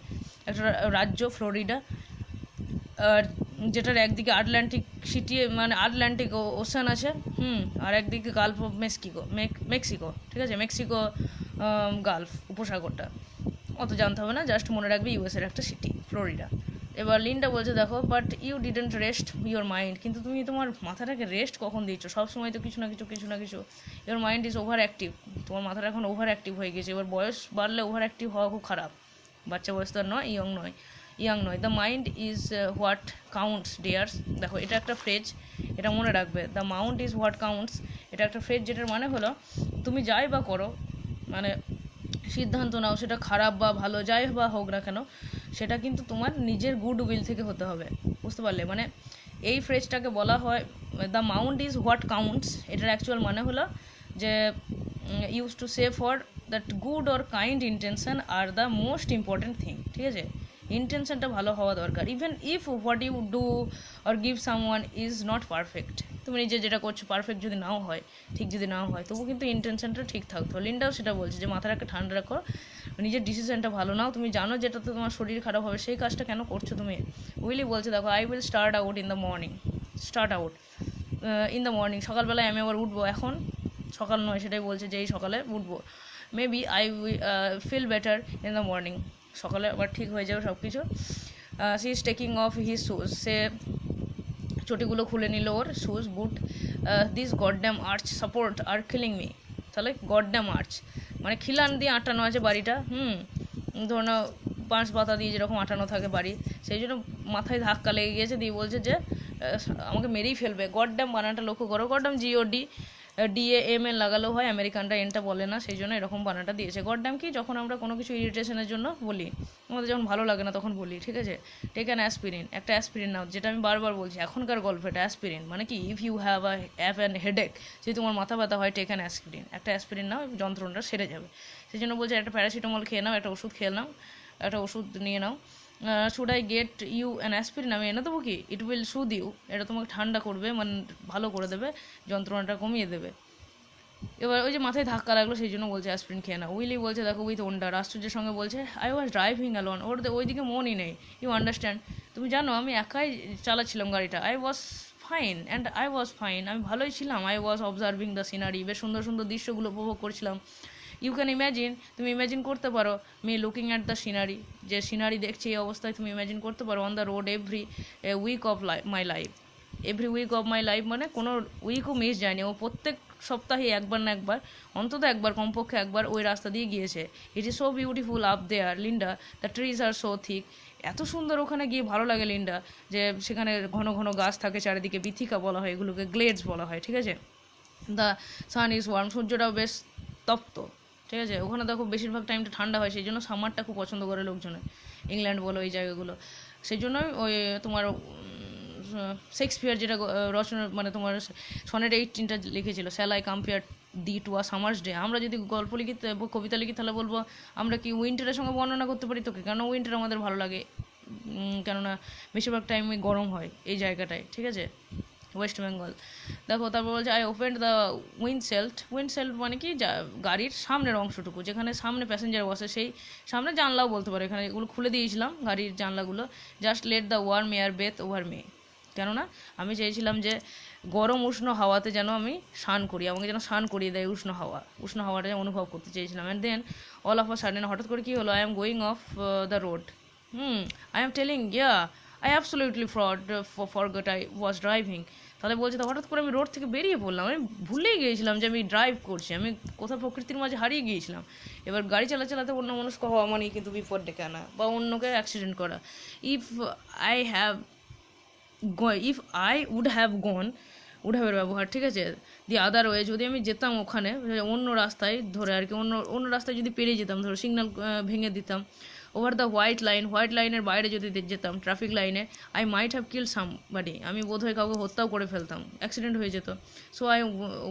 Speaker 1: একটা রাজ্য ফ্লোরিডা, আর যেটার একদিকে আটলান্টিক সিটি মানে আটলান্টিক ওশান আছে, আর একদিকে গালফ অফ মেক্সিকো, ঠিক আছে, মেক্সিকো গালফ উপসাগরটা, অত জানতে হবে না, জাস্ট মনে রাখবে ইউএসের একটা সিটি ফ্লোরিডা। এবার লিন্ডা বলছে দেখো but you didn't rest your mind, কিন্তু তুমি তোমার মাথাটাকে রেস্ট কখন দিচ্ছ, সবসময় তো কিছু না কিছু, your mind is over active, তোমার মাথাটা এখন ওভার অ্যাক্টিভ হয়ে গেছে, এবার বয়স বাড়লে ওভার অ্যাক্টিভ হওয়া খুব খারাপ, বাচ্চা বয়স তো আর নয়, ইয়ং নয়, ইয়াং নয়। The mind is what counts dears. দেখো এটা একটা ফ্রেজ, এটা মনে রাখবে, the mount is what counts. এটা একটা ফ্রেজ যেটার মানে হলো তুমি যাই বা করো, মানে সিদ্ধান্ত নাও, সেটা খারাপ বা ভালো যাই বা হোক না কেন, সেটা কিন্তু তোমার নিজের গুড উইল থেকে হতে হবে। বুঝতে পারলে? মানে এই ফ্রেজটাকে বলা হয় the mount is what counts. এটার অ্যাকচুয়াল মানে হলো যে use to say for that good or kind intention are the most important thing. ঠিক আছে, ইন্টেনশনটা ভালো হওয়া দরকার। Even if what you do or give someone is not perfect, তুমি নিজে যেটা করছো পারফেক্ট যদি নাও হয়, ঠিক যদি নাও হয়, তবু কিন্তু ইন্টেনশনটা ঠিক থাকতো। লিন্ডাও সেটা বলছে যে মাথাটাকে ঠান্ডা রাখো, নিজের ডিসিশনটা ভালো নাও, তুমি জানো যেটাতে তোমার শরীর খারাপ হবে সেই কাজটা কেন করছো তুমি। উইলি বলছে দেখো I will start out in the morning, start out in the morning, সকালবেলায় আমি আবার উঠবো। এখন সকাল নয়, সেটাই বলছে যে এই সকালে উঠবো। Maybe I feel better in the morning, সকালে আবার ঠিক হয়ে যাবে সব কিছু। She is taking off his shoes, সে চটিগুলো খুলে নিল ওর shoes boot. This goddamn arch support are killing me. তাহলে গডড্যাম আর্চ মানে খিলান দিয়ে আটানো আছে বাড়িটা, ধরুন বাঁশ পাতা দিয়ে যেরকম আটানো থাকে বাড়ি, সেই জন্য মাথায় ধাক্কা লেগে গিয়েছে, দিয়ে বলছে যে আমাকে মেরেই ফেলবে। গডড্যাম বানানটা লক্ষ্য করো, গডড্যাম GOD DAM লাগালেও হয়, আমেরিকানরা এনটা বলে না, সেই জন্য এরকম বানানটা দিয়েছে। গডড্যাম কি, যখন আমরা কোনো কিছু ইরিটেশনের জন্য বলি, আমাদের যখন ভালো লাগে না তখন বলি, ঠিক আছে। টেক অ্যান অ্যাসপিরিন, একটা অ্যাসপিরিন নাও, যেটা আমি বারবার বলছি এখনকার গল্প, এটা অ্যাসপিরিন মানে কি, if you have an headache, যদি তোমার মাথা ব্যথা হয়, টেক অ্যান অ্যাসপিরিন, একটা অ্যাসপিরিন নাও, যন্ত্রণাটা সেরে যাবে। সেই জন্য বলছে একটা প্যারাসিটামল খেয়ে নাও, একটা ওষুধ খেয়ে নাও, একটা ওষুধ নিয়ে নাও। Should I get you an aspirin, আমি এনে দেবো কি, ইট উইল সুদ ইউ, এটা তোমাকে ঠান্ডা করবে, মানে ভালো করে দেবে, যন্ত্রণাটা কমিয়ে দেবে। এবার ওই যে মাথায় ধাক্কা লাগলো সেই জন্য বলছে অ্যাসপিরিন খেয়ে না। উইলি বলছে দেখো উইথ ওন্ডার, আশ্চর্যের সঙ্গে বলছে আই ওয়াজ ড্রাইভিং অ্যালোন, ওর ওইদিকে মনই নেই। ইউ আন্ডারস্ট্যান্ড, তুমি জানো আমি একাই চালাচ্ছিলাম গাড়িটা। I was fine and I was fine, আমি ভালোই ছিলাম। I was observing the scenery, বেশ সুন্দর সুন্দর দৃশ্যগুলো উপভোগ করছিলাম। ইউ ক্যান ইম্যাজিন, তুমি ইম্যাজিন করতে পারো, me looking at the scenery, যে সিনারি দেখছি এই অবস্থায় তুমি ইম্যাজিন করতে পারো, on the road every week of my life. Every week of my life মানে কোনো উইকও মিস যায়নি, ও প্রত্যেক সপ্তাহে একবার না একবার, অন্তত একবার, কমপক্ষে একবার ওই রাস্তা দিয়ে গিয়েছে। It is so beautiful up there Linda, the trees are so thick. এত সুন্দর ওখানে গিয়ে ভালো লাগে লিন্ডা, যে সেখানে ঘন ঘন গাছ থাকে চারিদিকে, বিথিকা বলা হয় এগুলোকে, গ্লেডস বলা হয়, ঠিক আছে। দ্য সান ইজ ওয়ার্ম, সূর্যটাও বেশ তপ্ত, ঠিক আছে। ওখানে দেখো বেশিরভাগ টাইমটা ঠান্ডা হয়, সেই জন্য সামারটা খুব পছন্দ করে লোকজনে, ইংল্যান্ড বলো এই জায়গাগুলো। সেই জন্যই ওই তোমার শেক্সপিয়ার যেটা রচনা, মানে তোমার সনেট 18টা লিখেছিল, shall I compare thee to a summer's day. আমরা যদি গল্প লিখি, কবিতা লিখি, তাহলে বলবো আমরা কি উইন্টারের সঙ্গে বর্ণনা করতে পারি তোকে, কেন উইন্টার আমাদের ভালো লাগে, কেননা বেশিরভাগ টাইমে গরম হয় এই জায়গাটায়, ঠিক আছে, ওয়েস্ট বেঙ্গল। দেখো তারপর বলছে আই ওপেন্ড দ্য উইন্ডশেল্ড, উইন্ডশেল্ড মানে কি, গাড়ির সামনের অংশটুকু, যেখানে সামনে প্যাসেঞ্জার বসে, সেই সামনে জানলাও বলতে পারো, এখানে এগুলো খুলে দিয়েছিলাম গাড়ির জানলাগুলো। Just let the warm air bathe over me, কেননা আমি চেয়েছিলাম যে গরম উষ্ণ হাওয়াতে যেন আমি স্নান করি, আমাকে যেন স্নান করিয়ে দেয় উষ্ণ হাওয়া, উষ্ণ হাওয়াটা অনুভব করতে চেয়েছিলাম। And then all of a sudden, হঠাৎ করে কী হলো, I am going off the road, I am telling I absolutely forgot I was driving. তাহলে বলছে তো হঠাৎ করে আমি রোড থেকে বেরিয়ে পড়লাম, আমি ভুলেই গিয়েছিলাম যে আমি ড্রাইভ করছি, আমি কোথাও প্রকৃতির মাঝে হারিয়ে গিয়েছিলাম। এবার গাড়ি চালাতে অন্য মনস্ক হওয়া মানেই কিন্তু বিপদ ডেকে আনা বা অন্যকে অ্যাক্সিডেন্ট করা। If I have if I would have gone, would হ্যাভের ব্যবহার, ঠিক আছে। দি আদার ওয়ে, যদি আমি যেতাম ওখানে অন্য রাস্তায় ধরে আর কি, অন্য রাস্তায় যদি পেরিয়ে যেতাম, ধরো সিগন্যাল ভেঙে দিতাম, over the white line, white লাইনের বাইরে যদি যেতাম ট্রাফিক লাইনে, I might have kill somebody, আমি বোধহয় কাউকে হত্যাও করে ফেলতাম, অ্যাক্সিডেন্ট হয়ে যেত। So I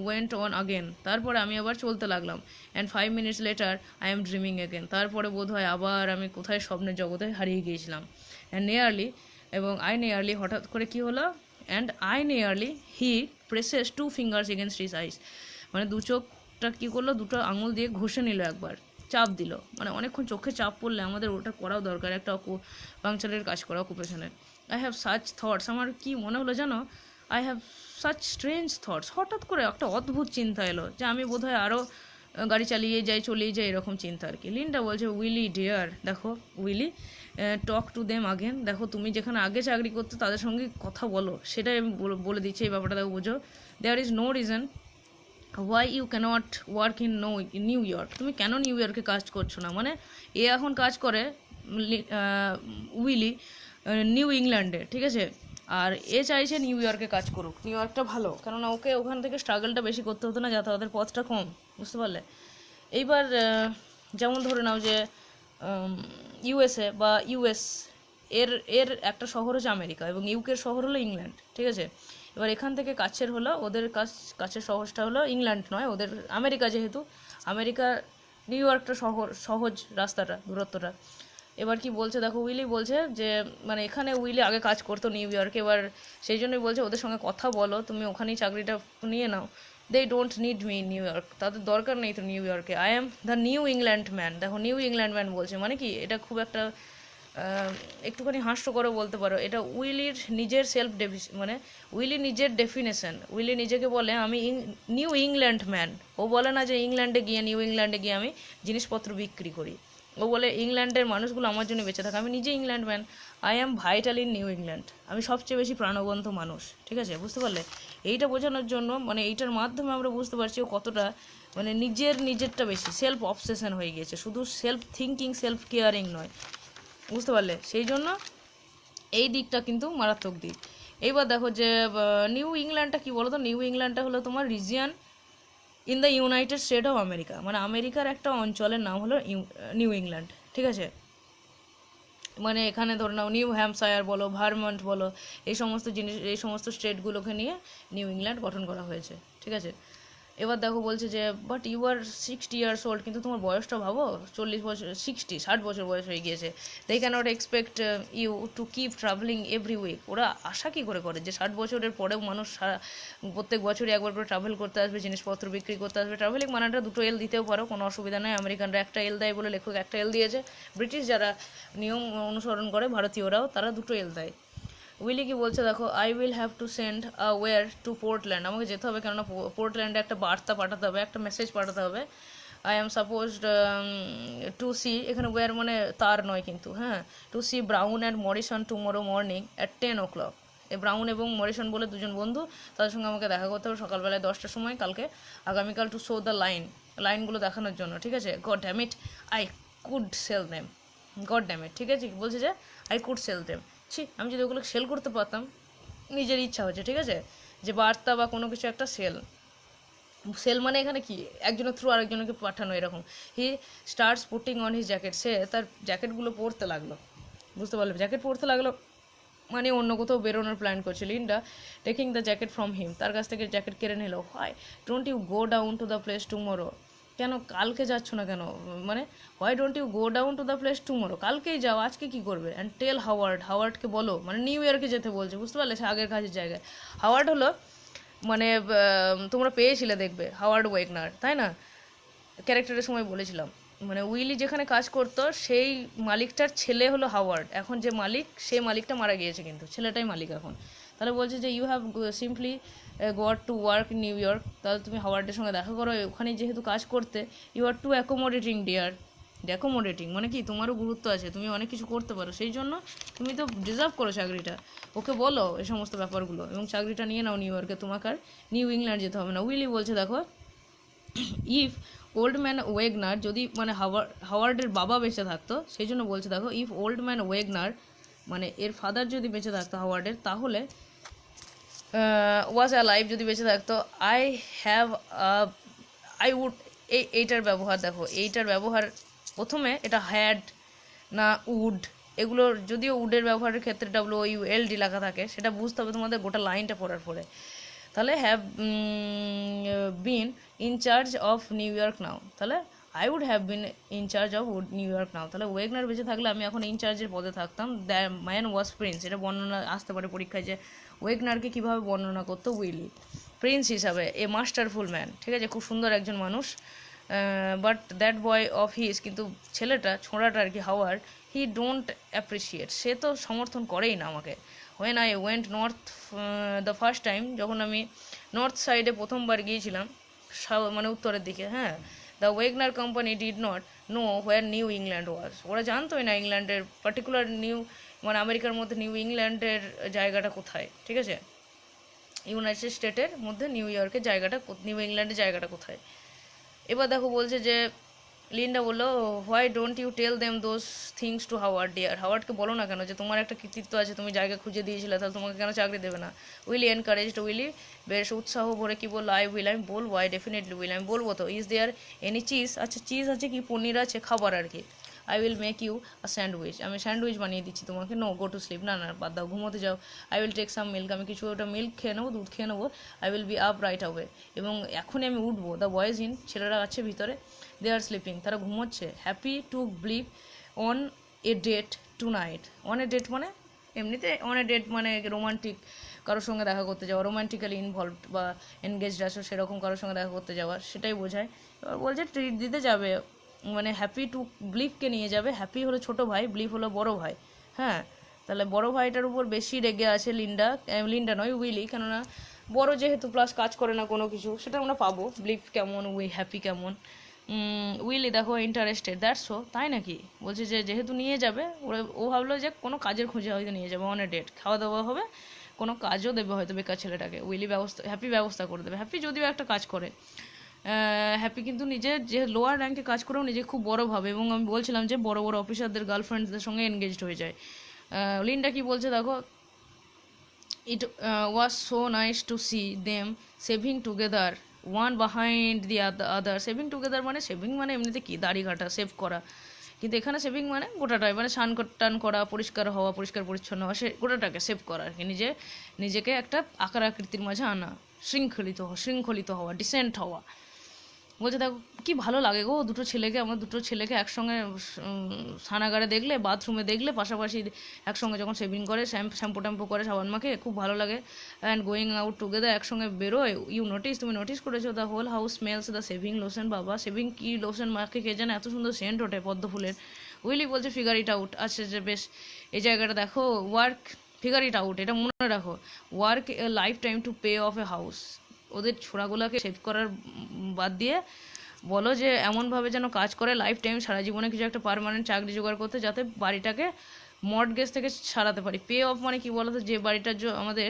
Speaker 1: went on again, তারপরে আমি আবার চলতে লাগলাম। And 5 minutes later I am dreaming again, তারপরে বোধহয় আবার আমি কোথায় স্বপ্নের জগতে হারিয়ে গিয়েছিলাম। অ্যান্ড নিয়ারলি, এবং আই নিয়ারলি, হঠাৎ করে কী হলো, and I nearly he process 2 fingers against his eyes, মানে দু চোখটা কী করলো, দুটো আঙুল দিয়ে ঘষে নিল, একবার চাপ দিল, মানে অনেকক্ষণ চোখে চাপ পড়লে আমাদের ওটা করাও দরকার, একটা পাংচারের কাজ করা, অকুপেশনের। আই হ্যাভ সাচ থটস, আমার কি মনে হলো জানো, I have such strange thoughts, হঠাৎ করে একটা অদ্ভুত চিন্তা এলো যে আমি বোধহয় আরও গাড়ি চালিয়ে চলিয়ে যাই, এরকম চিন্তা আর কি। লিনটা বলছে উইলি ডিয়ার, দেখো Willy talk to them again, দেখো তুমি যেখানে আগে চাকরি করতে তাদের সঙ্গে কথা বলো, সেটাই আমি বলে দিচ্ছি, এই ব্যাপারটা দেখো বোঝো। There is no reason why you can't work in New York, তুমি কেন নিউ ইয়র্কে কাজ করছো না, মানে এ এখন কাজ করে উইলি নিউ ইংল্যান্ডে, ঠিক আছে। আর এ চাইছে নিউ ইয়র্কে কাজ করুক, নিউ ইয়র্কটা ভালো, কেননা ওকে ওখান থেকে স্ট্রাগলটা বেশি করতে হতো না, যাতায়াতের পথটা কম, বুঝতে পারলে। এইবার যেমন ধরে নাও যে ইউএসএ বা ইউএস এর এর একটা শহর হচ্ছে আমেরিকা এবং ইউকের শহর হলো ইংল্যান্ড, ঠিক আছে। এবার এখান থেকে কাছের হলো ওদের কাছের শহরটা হলো ইংল্যান্ড নয়, ওদের আমেরিকা, যেহেতু আমেরিকা নিউ ইয়র্কটা সহজ রাস্তাটা, দূরত্বটা। এবার কি বলছে দেখো, উইলি বলছে যে মানে এখানে উইলি আগে কাজ করতো নিউ ইয়র্কে, এবার সেই জন্যই বলছে ওদের সঙ্গে কথা বলো, তুমি ওখানেই চাকরিটা নিয়ে নাও। They don't need me New York, তাদের দরকার নেই তো নিউ ইয়র্কে, I am the New England man. দেখো নিউ ইংল্যান্ড ম্যান বলছে, মানে কি এটা খুব একটা একটুখানি হাস্যকরও বলতে পারো। এটা উইলির নিজের মানে উইলি নিজের ডেফিনেশন। উইলি নিজেকে বলে আমি নিউ ইংল্যান্ড ম্যান। ও বলে না যে নিউ ইংল্যান্ডে গিয়ে আমি জিনিসপত্র বিক্রি করি। ও বলে ইংল্যান্ডের মানুষগুলো আমার জন্য বেঁচে থাকে, আমি নিজে England man, I am vital in new England, আমি সবচেয়ে বেশি প্রাণবন্ত মানুষ, ঠিক আছে, বুঝতে পারলে। এইটা বোঝানোর জন্য, মানে এইটার মাধ্যমে আমরা বুঝতে পারছি ও কতটা মানে নিজেরটা বেশি সেলফ অবসেশন হয়ে গিয়েছে, শুধু সেলফ থিঙ্কিং, সেলফ কেয়ারিং নয়, বুঝতে পারলে। সেই জন্য এই দিকটা কিন্তু মারাত্মক দিক। এইবার দেখো যে নিউ ইংল্যান্ডটা কী বলো তো, নিউ ইংল্যান্ডটা হলো তোমার region in the United state of America, মানে আমেরিকার একটা অঞ্চলের নাম হলো নিউ ইংল্যান্ড, ঠিক আছে। মানে এখানে ধরে নাও নিউ হ্যাম্পশায়ার বলো, ভারমন্ট বলো, এই সমস্ত স্টেটগুলোকে নিয়ে নিউ ইংল্যান্ড গঠন করা হয়েছে, ঠিক আছে। এবার দেখো বলছে যে but you are 60 years old, কিন্তু তোমার বয়সটা ভাবো 40 বছর, 60-60 বছর বয়স হয়ে গিয়েছে। They can't expect you to keep travelling every week. ওরা আশা কী করে যে 60 বছরের পরেও মানুষ প্রত্যেক বছরই একবার করে ট্রাভেল করতে আসবে, জিনিসপত্র বিক্রি করতে আসবে। ট্রাভেলিং মানেটা দুটো এল দিতেও পারো, কোনো অসুবিধা নেই, আমেরিকানরা একটা এল দেয় বলে লেখক একটা এল দিয়েছে, ব্রিটিশ যারা নিয়ম অনুসরণ করে ভারতীয়রাও তারা দুটো এল দেয়। উইলি কি বলছে দেখো, I will have to send wire two Portland, আমাকে যেতে হবে, কেননা পোর্টল্যান্ডে একটা বার্তা পাঠাতে হবে, একটা মেসেজ পাঠাতে হবে। I am supposed to see, এখানে ওয়্যার মানে তার নয় কিন্তু, হ্যাঁ, to see Brown and Morrison tomorrow morning at 10 o'clock। এই ব্রাউন এবং মরিসন বলে দুজন বন্ধু, তাদের সঙ্গে আমাকে দেখা করতে হবে সকালবেলায় 10টার সময় কালকে, আগামীকাল, টু শো দ্য লাইনগুলো দেখানোর জন্য, ঠিক আছে। God damn it, I could sell them, God damn it, ঠিক আছে, বলছে যে আই কুড সেল দেম, আমি যদি ওগুলো সেল করতে পারতাম, নিজের ইচ্ছা হচ্ছে, ঠিক আছে, যে বার্তা বা কোনো কিছু একটা সেল মানে এখানে কি একজনের থ্রু আরেকজনকে পাঠানো, এরকম। He starts putting on his jacket, সে তার জ্যাকেটগুলো পরতে লাগলো, বুঝতে পারলে, জ্যাকেট পরতে লাগলো মানে অন্য কোথাও বেরোনোর প্ল্যান করছে। Linda taking the jacket from him, তার কাছ থেকে জ্যাকেট কেড়ে নিল। Why don't you go down to the place tomorrow, কেন কালকে যাচ্ছ না কেন, মানে why don't you go down to the place tomorrow, কালকেই যাও, আজকে কি করবে। অ্যান্ড টেল হাওয়ার্ডকে বলো, মানে নিউ ইয়র্কে যেতে বলছে, বুঝতে পারলে, সে আগের কাজের জায়গায়। হাওয়ার্ড হলো মানে তোমরা পেয়েছিলে দেখবে হাওয়ার্ড ওয়েগনার, তাই না, ক্যারেক্টারের সময় বলেছিলাম। মানে উইলি যেখানে কাজ করতো সেই মালিকটার ছেলে হলো হাওয়ার্ড, এখন যে মালিক সেই মালিকটা মারা গিয়েছে, কিন্তু ছেলেটাই মালিক এখন। তাহলে বলছে যে ইউ হ্যাভ সিম্পলি গোয়ার to work in New York, তাহলে তুমি হাওয়ার্ডের সঙ্গে দেখা করো, ওখানে যেহেতু কাজ করতে, you R two accommodating deer. Accommodating মানে কি, তোমারও গুরুত্ব আছে, তুমি অনেক কিছু করতে পারো, সেই জন্য তুমি তো ডিজার্ভ করো চাকরিটা। ওকে বলো এই সমস্ত ব্যাপারগুলো এবং চাকরিটা নিয়ে নাও নিউ ইয়র্কে, তোমাকে আর নিউ ইংল্যান্ড যেতে হবে না। উইলি বলছে দেখো, ইফ ওল্ড ম্যান ওয়েগনার, যদি মানে হাওয়ার্ডের বাবা বেঁচে থাকতো, সেই জন্য বলছে দেখো, ইফ ওল্ড ম্যান ওয়েগনার মানে এর ফাদার যদি বেঁচে থাকতো হাওয়ার্ডের, তাহলে ওয়াজ অ্যালাইভ, যদি বেঁচে থাকতো, আই হ্যাভ আই উড, এইটার ব্যবহার দেখো, এইটার ব্যবহার প্রথমে এটা হ্যাড না উড, এগুলোর যদিও উডের ব্যবহারের ক্ষেত্রে WOULD লেখা থাকে, সেটা বুঝতে হবে তোমাদের গোটা লাইনটা পড়ার পরে। তাহলে have been in charge of New York now, তাহলে I would have been in charge of New York now, তাহলে ওয়েগনার বেঁচে থাকলে আমি এখন ইনচার্জের পদে থাকতাম। দ্য ম্যান ওয়াজ প্রিন্স, এটা বর্ণনা আসতে পারে পরীক্ষায় যে ওয়েগনারকে কীভাবে বর্ণনা করতো উইলি, প্রিন্স হিসাবে, এ মাস্টারফুল ম্যান, ঠিক আছে, খুব সুন্দর একজন মানুষ। But that boy of his, কিন্তু ছোঁড়াটা আর কি, হাওয়ার্ড, হি ডোন্ট অ্যাপ্রিসিয়েট, সে তো সমর্থন করেই না আমাকে। When I went north the first time, যখন আমি নর্থ সাইডে প্রথমবার গিয়েছিলাম, মানে উত্তরের দিকে, হ্যাঁ, the Wagner company did not know where New England was, ওরা জানতোই না ইংল্যান্ডের পার্টিকুলার মানে আমেরিকার মধ্যে নিউ ইংল্যান্ডের জায়গাটা কোথায়, ঠিক আছে, ইউনাইটেড স্টেটের মধ্যে নিউ ইয়র্কের জায়গাটা, নিউ ইংল্যান্ডের জায়গাটা কোথায়। এবার দেখো বলছে যে লিন্ডা বললো, why don't you tell them those things to Howard dear, হাওয়ার্ডকে বলো না কেন যে তোমার একটা কৃতিত্ব আছে, তুমি জায়গা খুঁজে দিয়েছিলে, তাহলে তোমাকে কেন চাকরি দেবে না। উইলি এনকারেজড, উইলি বেশ উৎসাহ ভরে কি বললো, আই উইল, আমি বলবো, আই ডেফিনেটলি উইল, আমি বলবো তো। ইজ দেয়ার এনি চিজ, আচ্ছা চিজ আছে কি, পনির আছে, খাবার আর কি। I will make you a sandwich, আমি স্যান্ডউইচ বানিয়ে দিচ্ছি তোমাকে। নো, গো টু স্লিপ, না না বাদ দাও, ঘুমোতে যাও। I will take some milk, আমি কিছু ওটা মিল্ক খেয়ে নেবো, দুধ খেয়ে নেবো। I will be up right away, এবং এখনই আমি উঠবো। দ্য বয়েজ ইন, ছেলেরা আছে ভিতরে, দে আর স্লিপিং, তারা ঘুমোচ্ছে। Happy to believe on a date tonight, on a date মানে এমনিতে অন এ ডেট মানে রোমান্টিক কারোর সঙ্গে দেখা করতে যাওয়া, রোমান্টিক্যালি ইনভলভড বা এনগেজড আছো সেরকম কারোর সঙ্গে দেখা করতে যাওয়া, সেটাই বোঝায়। এবার বলছে ট্রিট দিতে যাবে, মানে হ্যাপি টু ব্লিফকে নিয়ে যাবে। হ্যাপি হলো ছোটো ভাই, ব্লিফ হলো বড় ভাই। হ্যাঁ, তাহলে বড় ভাইটার উপর বেশি রেগে আছে লিন্ডা, লিন্ডা নয় উইলি, কেননা বড় যেহেতু, প্লাস কাজ করে না কোনো কিছু, সেটা আমরা পাবো। ব্লিফ কেমন, হ্যাপি কেমন। উইলি দেখো ইন্টারেস্টেড, দ্যাটস সো, তাই নাকি, বলছে যে যেহেতু নিয়ে যাবে, ও ভাবলো যে কোনো কাজের খুঁজে হয়তো নিয়ে যাবে, অন এ ডেট, খাওয়া দাওয়া হবে, কোনো কাজও দেবে হয়তো বেকার ছেলেটাকে। উইলি হ্যাপি ব্যবস্থা করে দেবে। হ্যাপি যদিও একটা কাজ করে, হ্যাপি কিন্তু নিজের যে লোয়ার র্যাঙ্কে কাজ করেও নিজে খুব বড় ভাবে, এবং আমি বলছিলাম যে বড় বড় অফিসারদের গার্লফ্রেন্ডসদের সঙ্গে এনগেজড হয়ে যায়। লিন্ডা কি বলছে দেখো, it was so nice to see them saving together one behind the other. Saving together মানে, সেভিং মানে এমনিতে কি দাড়ি কাটা, সেভ করা, কিন্তু এখানে সেভিং মানে গোটাটাই, মানে স্নান টান করা, পরিষ্কার হওয়া, পরিষ্কার পরিচ্ছন্ন হওয়া, সে গোটাটাকে সেভ করা আর কি, নিজেকে একটা আকার আকৃতির মাঝে আনা, শৃঙ্খলিত হওয়া, ডিসেন্ট হওয়া। বলছে দেখো কি ভালো লাগে গো দুটো ছেলেকে, আমার দুটো ছেলেকে একসঙ্গে স্নানাগারে দেখলে, বাথরুমে দেখলে, পাশাপাশি একসঙ্গে যখন শেভিং করে, শ্যাম্পু ট্যাম্পু করে, সাবান মাখে, খুব ভালো লাগে। অ্যান্ড গোয়িং আউট টুগেদার, একসঙ্গে বেরোয়। ইউ নোটিস, তুমি নোটিস করেছো, the whole house smells the shaving lotion. বাবা, শেভিং কি লোশন মাখে কে জানে, এত সুন্দর সেন্ট ওঠে পদ্ম ফুলের। উইলি বলছে ফিগার ইট আউট, আচ্ছা যে বেশ, এই জায়গাটা দেখো, ওয়ার্ক, ফিগার ইট আউট, এটা মনে রাখো, work A life time to pay off a house. ওদের ছোড়াগুলোকে সেভ করার বাদ দিয়ে বলো যে এমনভাবে যেন কাজ করে লাইফ টাইম, সারা জীবনে কিছু একটা পার্মানেন্ট চাকরি জোগাড় করতে, যাতে বাড়িটাকে মর্টগেজ থেকে ছাড়াতে পারি। পে অফ মানে কি বলতো, যে বাড়িটার আমাদের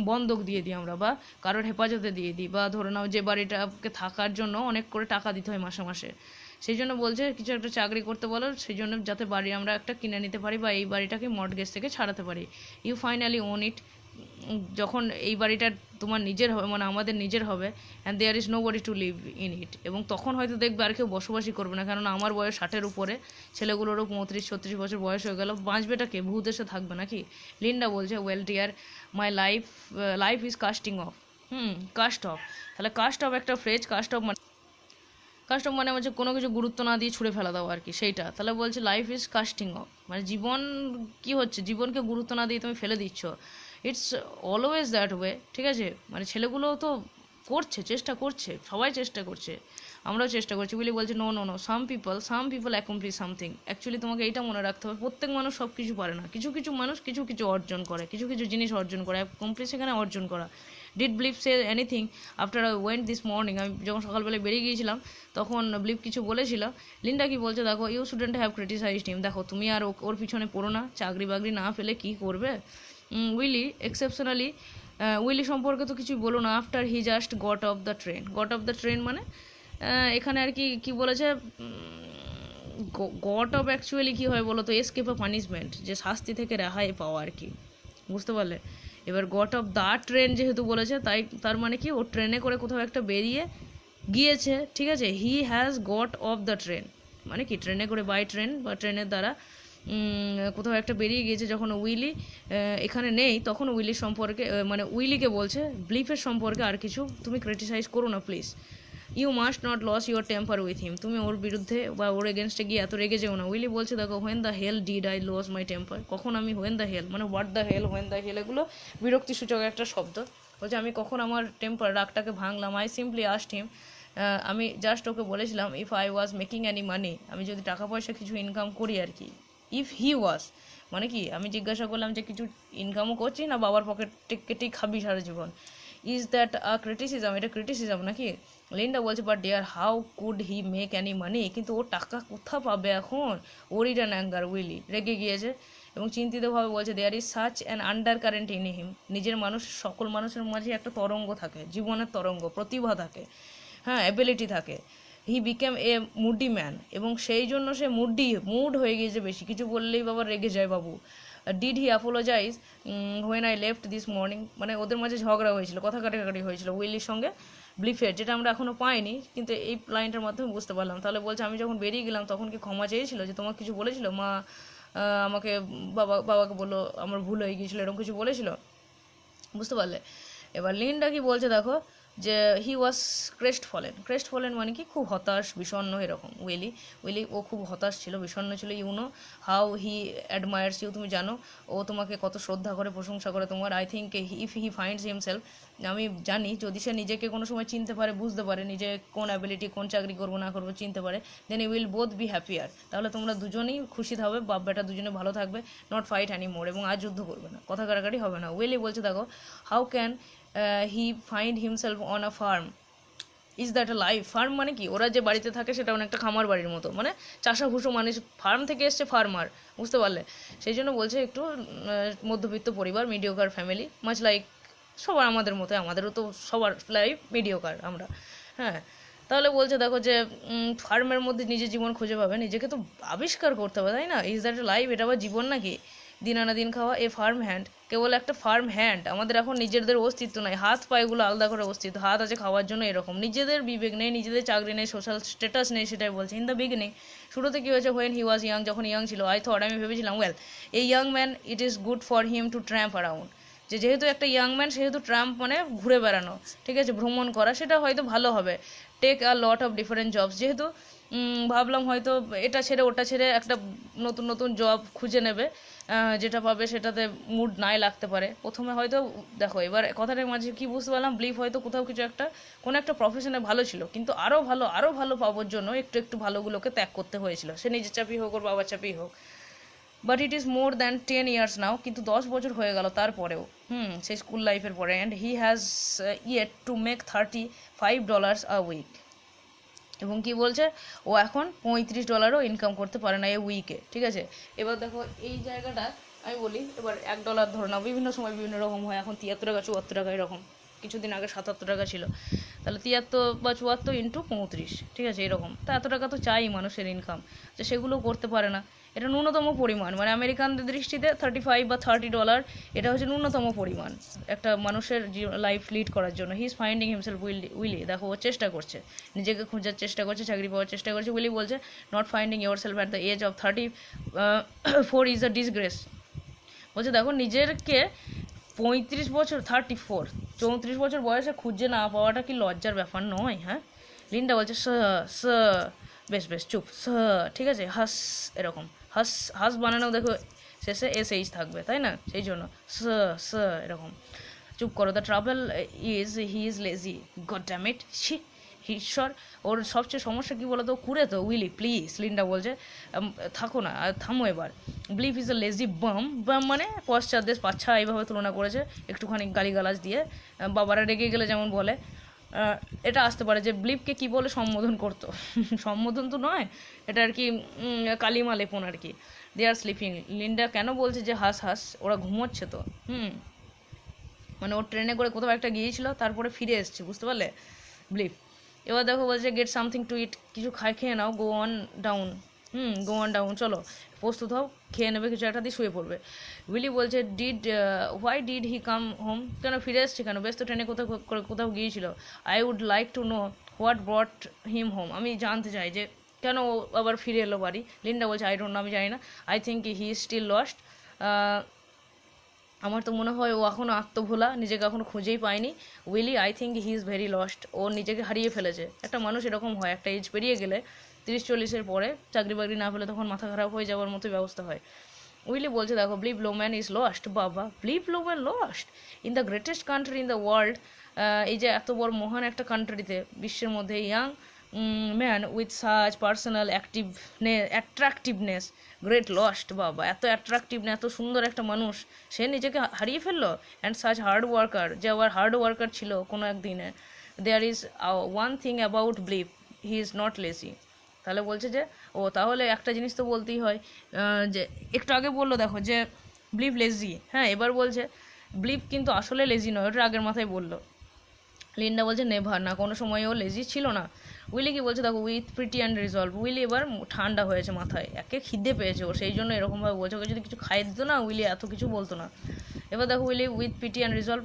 Speaker 1: বন্ধক দিয়ে দিই আমরা, বা কারোর হেফাজতে দিয়ে দিই, বা ধরে নাও যে বাড়িটাকে থাকার জন্য অনেক করে টাকা দিতে হয় মাসে মাসে, সেই জন্য বলছে কিছু একটা চাকরি করতে বলো, সেই জন্য যাতে বাড়ি আমরা একটা কিনে নিতে পারি, বা এই বাড়িটাকে মর্টগেজ থেকে ছাড়াতে পারি। ইউ ফাইনালি ওন ইট, যখন এই বাড়িটা তোমার নিজের হবে, মানে আমাদের নিজের হবে, and there is nobody to live in it, এবং তখন হয়তো দেখবে আর কেউ বসবাসই করবে না, কারণ আমার বয়স 60-এর উপরে, ছেলেগুলোরও 35-36 বছর বয়স হয়ে গেল, বাঁচবেটা কে, ভূত এসে থাকবে নাকি। লিন্ডা বলছে, well dear, my life is casting off, cast off, তাহলে কাস্ট অফ একটা ফ্রেজ, কাস্ট অফ মানে হচ্ছে কোনো কিছু গুরুত্ব না দিয়ে ছুঁড়ে ফেলা দাও আর কি, সেইটা। তাহলে বলছে লাইফ ইজ কাস্টিং অফ, মানে জীবন কি হচ্ছে, জীবনকে গুরুত্ব না দিয়ে তুমি ফেলে দিচ্ছ। ইটস অলওয়েজ দ্যাট ওয়ে, ঠিক আছে, মানে ছেলেগুলোও তো করছে, চেষ্টা করছে, সবাই চেষ্টা করছে, আমরাও চেষ্টা করছি। উইলি বলছে no no no, some people accomplish something. Actually তোমাকে এইটা মনে রাখতে হবে, প্রত্যেক মানুষ সব কিছু পারে না, কিছু কিছু মানুষ কিছু কিছু অর্জন করে, কিছু কিছু জিনিস অর্জন করে, অ্যাকমপ্লিশ এখানে অর্জন করা। Did believe say anything after I went this morning, আমি যখন সকালবেলায় বেরিয়ে গিয়েছিলাম তখন ব্লিভ কিছু বলেছিল। লিন্ডা কি বলছে দেখো, ইউ শুডেন্ট হ্যাভ ক্রিটিসাইজড হিম, দেখো তুমি আর ওর পিছনে পড়ো না, চাকরি বাকরি না পেলে কী করবে। উইলি এক্সেপশনালি, উইলি সম্পর্কে তো কিছুই বলো না। After he just got off the train মানে এখানে আর কি কি বলেছে, গট অফ অ্যাকচুয়ালি কী হয় বলো তো, এসকেপ অফ পানিশমেন্ট, যে শাস্তি থেকে রেহাই পাওয়া আর কি, বুঝতে পারলে। এবার গট অফ দ্য ট্রেন যেহেতু বলেছে, তাই তার মানে কি ও ট্রেনে করে কোথাও একটা বেরিয়ে গিয়েছে, ঠিক আছে। He has got off the train মানে কি, ট্রেনে করে, বাই ট্রেন বা ট্রেনের দ্বারা কোথাও একটা বেরিয়ে গিয়েছে। যখন উইলি এখানে নেই, তখন উইলি সম্পর্কে মানে উইলিকে বলছে ব্লিফের সম্পর্কে আর কিছু তুমি ক্রিটিসাইজ করো না please. You must not lose your temper with him, তুমি ওর বিরুদ্ধে বা ওর এগেনস্টে গিয়ে এত রেগে যেও না। উইলি বলছে দেখো, when the hell did I lose my temper, কখন আমি, হোয়েন দ্য হেল মানে what the hell, when the hell এগুলো বিরক্তিসূচক একটা শব্দ। বলছে আমি কখন আমার টেম্পার, রাগটাকে ভাঙলাম। আই সিম্পলি আস্কড হিম, আমি জাস্ট ওকে বলেছিলাম, if I was making any money, আমি যদি টাকা পয়সা কিছু ইনকাম করি আর কি। ইফ হি ওয়াজ মানে কি, আমি জিজ্ঞাসা করলাম যে কিছু ইনকামও করছি না, বাবার পকেট কেটেই খাবি সারা জীবন। ইজ দ্যাট আ ক্রিটিসিজম, এটা ক্রিটিসিজম নাকি। লিন্ডা বলছে but dear how could he make any money, কিন্তু ও টাকা কোথা পাবে এখন। ওর ইট অ্যান অ্যাঙ্গার, উইলি রেগে গিয়েছে এবং চিন্তিতভাবে বলছে there is such an undercurrent in him, নিজের মানুষ, সকল মানুষের মাঝে একটা তরঙ্গ থাকে, জীবনের তরঙ্গ, প্রতিভা থাকে, হ্যাঁ অ্যাবিলিটি থাকে, he became A moody man, এবং সেই জন্য সে মুড হয়ে গিয়েছে, বেশি কিছু বললেই বাবা রেগে যায় বাবু। Did he apologise when I left this morning, মানে ওদের মাঝে ঝগড়া হয়েছিল, কথা কাটাকাটি হয়েছিল উইলির সঙ্গে ব্লিফের, যেটা আমরা এখনও পাইনি, কিন্তু এই লাইনটার মাধ্যমে বুঝতে পারলাম। তাহলে বলছে আমি যখন বেরিয়ে গেলাম তখন কি ক্ষমা চেয়েছিল, যে তোমাকে কিছু বলেছিল মা, আমাকে বাবাকে বললো আমার ভুল হয়ে গিয়েছিলো, এরকম কিছু বলেছিল, বুঝতে পারলে? এবার লিন্ডা কি বলছে দেখো, যে হি ওয়াজ ক্রেস্ট ফলেন মানে কি খুব হতাশ, বিষণ্ণ এরকম। উইলি ও খুব হতাশ ছিল, বিষণ্ণ ছিল। হাউ হি অ্যাডমায়ার্স ইউ, তুমি জানো ও তোমাকে কত শ্রদ্ধা করে, প্রশংসা করে তোমার। I think if he finds himself, আমি জানি যদি সে নিজেকে কোনো সময় চিনতে পারে, বুঝতে পারে নিজে কোন অ্যাবিলিটি, কোন চাকরি করবো না করবো চিনতে পারে, then you will both be happier, তাহলে তোমরা দুজনেই খুশি হবে, বাপ বেটা দুজনে ভালো থাকবে, নট ফাইট অ্যানি মোর, এবং আর যুদ্ধ করবে না, কথা কাটাকাটি হবে না। উইলি বলছে দেখো, how can he find himself on a farm, is that a life? Farm মানে কি, ওরা যে বাড়িতে থাকে সেটা অনেকটা খামার বাড়ির মতো, মানে চাষাভুষো মানুষ, ফার্ম থেকে এসছে ফার্মার, বুঝতে পারলে? সেই জন্য বলছে একটু মধ্যবিত্ত পরিবার, মিডিওকার ফ্যামিলি, মাচ লাইক সবার আমাদের মতো, আমাদেরও তো সবার লাইফ মিডিওকার আমরা, হ্যাঁ। তাহলে বলছে দেখো যে ফার্মের মধ্যে নিজের জীবন খুঁজে পাবে, নিজেকে তো আবিষ্কার করতে হবে, তাই না? ইজ দ্যাট এ লাইফ, এটা আবার জীবন নাকি? দিন আনা দিন খাওয়া, এ ফার্ম হ্যান্ড, কেবল একটা ফার্ম হ্যান্ড, আমাদের এখন নিজেদের অস্তিত্ব নাই, হাত পায়েগুলো আলাদা করে অস্তিত্ব, হাত আছে খাওয়ার জন্য, এরকম নিজেদের বিবেক নেই, নিজেদের চাকরি নেই, সোশ্যাল স্ট্যাটাস নেই, সেটাই বলছে। ইন দ্য বিগিনিং, শুরুতে কী হয়েছে, হোয়েন হি ওয়াজ ইয়াং, যখন ইয়াং ছিল, আমি ভেবেছিলাম a young man, it is good for him to tramp around, যে যেহেতু একটা ইয়াং ম্যান সেহেতু ট্রাম্প মানে ঘুরে বেড়ানো, ঠিক আছে, ভ্রমণ করা, সেটা হয়তো ভালো হবে। Take a lot of different jobs, যেহেতু ভাবলাম হয়তো এটা ছেড়ে ওটা ছেড়ে একটা নতুন নতুন জব খুঁজে নেবে, যেটা পাবে সেটাতে মুড নাই লাগতে পারে প্রথমে হয়তো। দেখো এবার কথাটার মাঝে কি বুঝতে পারলাম, ব্লিফ হয়তো কোথাও কিছু একটা কোনো একটা প্রফেশনে ভালো ছিল, কিন্তু আরও ভালো পাওয়ার জন্য একটু একটু ভালোগুলোকে ত্যাগ করতে হয়েছিল, সে নিজের চাপই হোক ওর বাবার চাপই হোক। But it is more than 10 years now, কিন্তু 10 বছর হয়ে গেল তারপরেও, সেই স্কুল লাইফের পরে। And he has yet to make $35 a week, এবং কি বলছে, ও এখন $35 ইনকাম করতে পারে না এ উইকে, ঠিক আছে। এবার দেখো এই জায়গাটা আমি বলি, এবার $1 ধরে নাও, বিভিন্ন সময় বিভিন্ন রকম হয়, এখন 73 টাকা 74 টাকা এরকম, কিছুদিন আগে 77 টাকা ছিল, তাহলে 73 বা 74 ইন্টু 35, ঠিক আছে, এরকম তো এত টাকা তো চাই মানুষের ইনকাম, যে সেগুলো করতে পারে না। এটা ন্যূনতম পরিমাণ, মানে আমেরিকানদের দৃষ্টিতে 35 বা $30 এটা হচ্ছে ন্যূনতম পরিমাণ একটা মানুষের লাইফ লিড করার জন্য। He is finding himself, Willy দেখো ও চেষ্টা করছে, নিজেকে খোঁজার চেষ্টা করছে, চাকরি পাওয়ার চেষ্টা করছে। উইলি বলছে, not finding yourself at the age of 34 is a disgrace, বলছে দেখো নিজেরকে 35 বছর, 34 বছর বয়সে খুঁজে না পাওয়াটা কি লজ্জার ব্যাপার নয়? হ্যাঁ, লিন্ডা বলছে স বেশ চুপ, ঠিক আছে, এরকম হাস বানানো দেখো শেষে SH থাকবে, তাই না? সেই জন্য স এরকম চুপ করো। The travel is he is lazy, god damn ইট, ছি ঈশ্বর, ওর সবচেয়ে সমস্যা কী বলো তো, কুড়ে তো। উইলি প্লিজ, লিন্ডা বলছে থাকো না, আর থামো এবার। ব্লিফ ইজ আ লেজি বাম মানে পশ্চাৎদেশ পাচ্ছা, এইভাবে তুলনা করেছে একটুখানি গালিগালাজ দিয়ে, বাবারা রেগে গেলে যেমন বলে, এটা আসতে পারে যে ব্লিফকে কি বলে সম্বোধন করতো সম্বোধন তো নয় এটা, আর কি কালিমা লেপন আর কি। দে আর স্লিপিং, লিন্ডা কেন বলছে যে হাস, ওরা ঘুমোচ্ছে তো, মানে ওর ট্রেনে করে কোথাও একটা গিয়েছিল, তারপরে ফিরে এসছে, বুঝতে পারলে ব্লিফ। এবার দেখো বলছে গেট সামথিং টু ইট, কিছু খেয়ে নাও, গো অন ডাউন, চলো প্রস্তুত হও, খেয়ে নেবে কিছু একটা দিয়ে শুয়ে পড়বে। উইলি বলছে why did he come home, কেন ফিরে এসছে কেন, বেশ তো ট্রেনে কোথাও গিয়েছিল। I would like to know what brought him home, আমি জানতে চাই যে কেন ও আবার ফিরে এলো বাড়ি। লিন্ডা বলছে আই ডোন্ট নো, আমি জানি না। I think he is still lost, আমার তো মনে হয় ও এখনও আত্মভোলা, নিজেকে এখনও খুঁজেই পায়নি। Willy, I think he is very lost, ও নিজেকে হারিয়ে ফেলেছে। একটা মানুষ এরকম হয়, একটা এজ পেরিয়ে গেলে 30-40-এর পরে চাকরি বাকরি না পেলে তখন মাথা খারাপ হয়ে যাওয়ার মতো ব্যবস্থা হয়। উইলি বলছে দেখো, Biff Loman is lost, বাবা Biff Loman lost in the greatest country in the world, এই যে এত বড় মহান একটা কান্ট্রিতে, বিশ্বের মধ্যে, young man with such personal attractiveness, great lost, বাবা এত অ্যাট্রাকটিভ, এত সুন্দর একটা মানুষ, সে নিজেকে হারিয়ে ফেললো। অ্যান্ড সাচ হার্ড ওয়ার্কার, যে আবার হার্ড ওয়ার্কার ছিল কোনো একদিনে। There is one thing about believe, he is not lazy. তাহলে বলছে যে তাহলে একটা জিনিস তো বলতেই হয়, যে একটু আগে বললো দেখো যে ব্লিভ লেজি, হ্যাঁ, এবার বলছে ব্লিভ কিন্তু আসলে লেজি নয়, ওটা আগের মাথায় বললো। লিন্ডা বলছে নেভার, না কোনো সময়ও লেজি ছিল না। উইলি কি বলছে দেখো, with pretty and resolve. Willy এবার ঠান্ডা হয়েছে মাথায়, একে খিদে পেয়েছে ও, সেই জন্য এরকমভাবে বলছে। ওকে যদি কিছু খাইয়ে দিত না, উইলি এত কিছু বলতো না। এবার দেখো Willy with pity and resolve,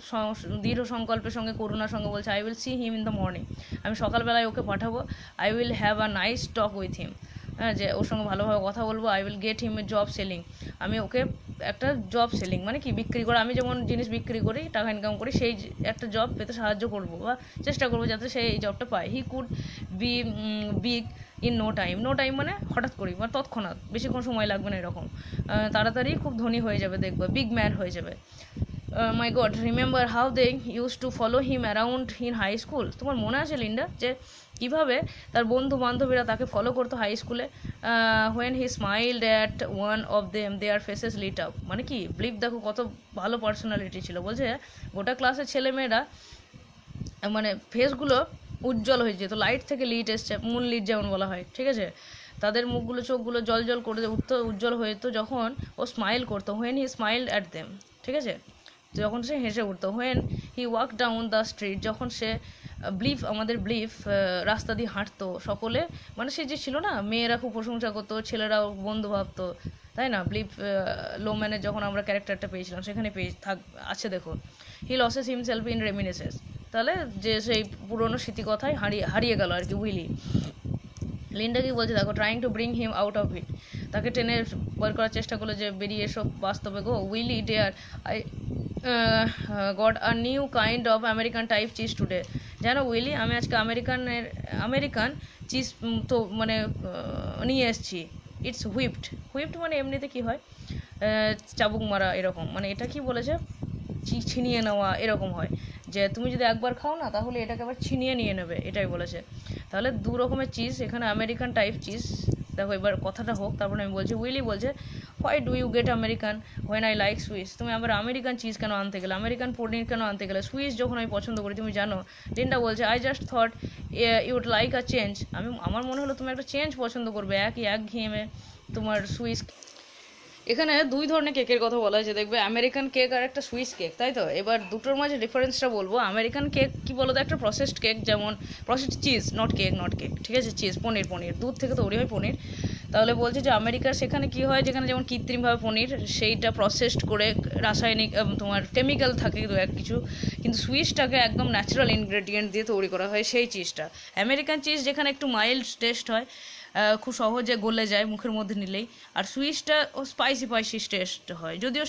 Speaker 1: দৃঢ় সংকল্পের সঙ্গে, করুণার সঙ্গে বলছে, I will see him in the morning. আমি সকালবেলায় ওকে পাঠাবো। I will have a nice talk with him, হ্যাঁ, যে ওর সঙ্গে ভালোভাবে কথা বলবো। I will get him a job selling. আমি ওকে একটা জব সেলিং মানে কি, বিক্রি করা, আমি যেমন জিনিস বিক্রি করি, টাকা ইনকাম করি, সেই একটা জব পেতে সাহায্য করবো বা চেষ্টা করবো যাতে সে এই জবটা পায়। He could be big in no time. No time মানে হঠাৎ করি, মানে তৎক্ষণাৎ, বেশিক্ষণ সময় লাগবে না এরকম, তাড়াতাড়ি খুব ধনী হয়ে যাবে, দেখবে বিগ ম্যান হয়ে যাবে। My God, remember how they use to follow him around in high school. তোমার মনে আছে লিন্ডা, যে কীভাবে তার বন্ধু বান্ধবীরা তাকে ফলো করতো হাই স্কুলে? When he smiled at one of them their faces lit up. মানে কি, ব্লিপ দেখো কত ভালো পার্সোনালিটি ছিল। বলছে গোটা ক্লাসের ছেলেমেয়েরা মানে ফেসগুলো উজ্জ্বল হয়ে যেত, লাইট থেকে লিট এসছে, মূল লিট যেমন বলা হয়, ঠিক আছে, তাদের মুখগুলো চোখগুলো জল জল করে উঠতো, উজ্জ্বল হয়ে যেত যখন ও স্মাইল করতো। When he smiled at them, ঠিক আছে, যখন সে হেসে উঠতো। When he walk down the street, যখন সে ব্লিফ, আমাদের ব্লিফ রাস্তা দিয়ে হাঁটতো, সকলে মানে সে যে ছিল না, মেয়েরা খুব প্রশংসা করতো, ছেলেরাও বন্ধু ভাবতো, তাই না? ব্লিফ লোম্যানের যখন আমরা ক্যারেক্টারটা পেয়েছিলাম, সেখানে আছে দেখো। হি লসেস হিমসেলফ ইন রেমিনেসেস, তাহলে যে সেই পুরনো স্মৃতিকথায় হারিয়ে গেল আর কি উইলি। লিন্ডা কি বলছে দেখো, trying to bring him out of it, তাকে টেনে বের করার চেষ্টা করলো যে বেরিয়ে এসব বাস্তবে গো। Willy dear I got a new kind of American type cheese today. জানো উইলি, আমি আজকে আমেরিকান চিজ তো মানে নিয়ে এসেছি। It's whipped. হুইপড মানে এমনিতে কি হয়, চাবুক মারা এরকম, মানে এটা কি বলেছে, ছিনিয়ে নেওয়া এরকম হয়, যে তুমি যদি একবার খাও না, তাহলে এটাকে আবার ছিনিয়ে নিয়ে নেবে, এটাই বলেছে। তাহলে দু রকমের চিজ, এখানে আমেরিকান টাইপ চিজ। দেখো এবার কথাটা হোক, তারপরে আমি বলছি। উইলি বলছে, why do you get American when I like Swiss. তুমি আবার আমেরিকান চিজ কেন আনতে গেলে, আমেরিকান পনির কেন আনতে গেলে, সুইস যখন আমি পছন্দ করি, তুমি জানো। লিন্ডা বলছে, I just thought ইউড like a change. আমার মনে হলো তুমি একটা চেঞ্জ পছন্দ করবে, একঘেয়েমে তোমার সুইস। এখানে দুই ধরনের কেকের কথা বলা হয়েছে, দেখবে আমেরিকান কেক আর একটা সুইস কেক, তাই তো। এবার দুটোর মাঝে ডিফারেন্সটা বলবো। আমেরিকান কেক কি বলো তো, একটা প্রসেসড কেক, যেমন প্রসেসড চিজ, নট কেক, ঠিক আছে, চিজ, পনির দুধ থেকে তৈরি হয় পনির। তাহলে বলছে যে আমেরিকার সেখানে কি হয়, যেখানে যেমন কৃত্রিমভাবে পনির, সেইটা প্রসেসড করে রাসায়নিক তোমার কেমিক্যাল থাকে দু এক কিছু, কিন্তু সুইসটাকে একদম ন্যাচারাল ইনগ্রেডিয়েন্ট দিয়ে তৈরি করা হয় সেই চিজটা। আমেরিকান চিজ যেখানে একটু মাইল্ড টেস্ট হয়, খুব সহজে গলে যায় মুখের মধ্যে নিলেই, আর সুইসটা স্পাইসি টেস্ট হয়, যদিও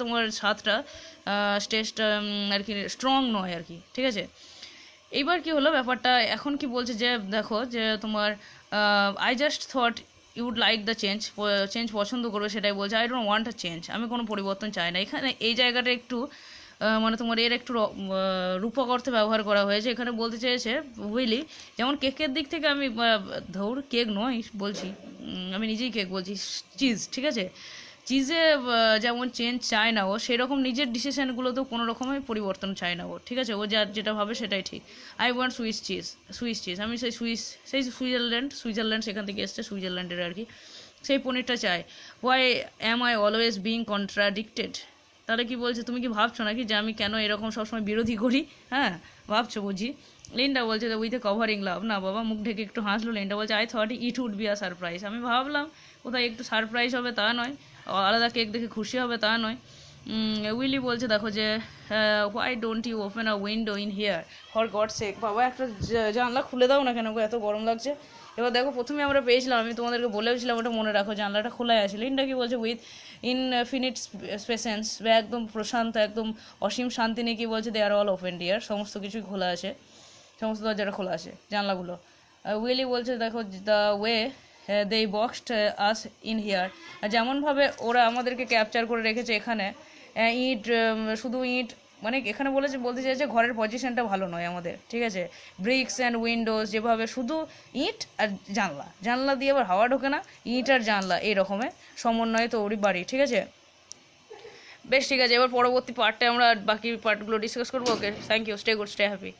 Speaker 1: তোমার স্বাদটা আর কি স্ট্রং নয় আর কি, ঠিক আছে। এইবার কি হলো ব্যাপারটা, এখন কি বলছে যে দেখো, যে তোমার I just thought ইউড like the change পছন্দ করবে, সেটাই বলছে। I don't want a change, আমি কোনো পরিবর্তন চাই না। এখানে এই জায়গাটা একটু মানে তোমার এর একটু রূপক অর্থে ব্যবহার করা হয়েছে। এখানে বলতে চেয়েছে উইলি, যেমন কেকের দিক থেকে আমি কেক নয় বলছি, আমি নিজেই কেক বলছি, চিজ, ঠিক আছে, চিজে যেমন চেঞ্জ চায় না ও, সেরকম নিজের ডিসিশানগুলোতেও কোনো রকমের পরিবর্তন চায় না ও, ঠিক আছে, ও যেটা ভাবে সেটাই ঠিক। আই ওয়ান্ট সুইস চিজ, আমি সেই সুইজারল্যান্ড সেখান থেকে এসছে, সুইজারল্যান্ডের আর কি, সেই পনিরটা চাই। Why am I always being contradicted. তাহলে কি বলছে, তুমি কি ভাবছো নাকি যে আমি কেন এরকম সবসময় বিরোধী করি? হ্যাঁ, ভাবছো বুঝি। লিন্ডা বলছে যে উইথ এ কভারিং লাভ। না বাবা, মুখ ঢেকে একটু হাসলো লিন্ডা, বলছে I thought it would be a surprise. আমি ভাবলাম কোথায় একটু সারপ্রাইজ হবে, তা নয়, আলাদা কেক দেখে খুশি হবে, তা নয়। উইলি বলছে দেখো যে, why don't you open a window in here for God sake. বাবা একটা জানলা খুলে দাও না কেন, এত গরম লাগছে। এবার দেখো, প্রথমে আমরা পেয়েছিলাম, আমি তোমাদেরকে বলেওছিলাম ওটা মনে রাখো, জানলাটা খোলাই আছে। লিন্ডা কি বলছে, উইথ ইনফিনিট পেশেন্স, একদম প্রশান্ত, একদম অসীম শান্তি নিয়ে কি বলছে, দে আর অল ওপেন ডিয়ার, সমস্ত কিছুই খোলা আছে, সমস্ত দরজাটা খোলা আছে, জানলাগুলো। উইলি বলছে দেখো, the way they boxed us in here, যেমনভাবে ওরা আমাদেরকে ক্যাপচার করে রেখেছে এখানে, ইট, শুধু ইট, মানে এখানে বলতে চাইছে ঘরের পজিশনটা ভালো নয় আমাদের, ঠিক আছে। ব্রিক্স অ্যান্ড উইন্ডোজ, যেভাবে শুধু ইট আর জানলা দিয়ে আবার হাওয়া ঢোকে না, ইট আর জানলা এই রকমের সমন্বয়ে তৈরি বাড়ি, ঠিক আছে। বেশ, ঠিক আছে, এবার পরবর্তী পার্টে আমরা বাকি পার্টগুলো ডিসকাস করবো। Okay, thank you, stay good, stay happy.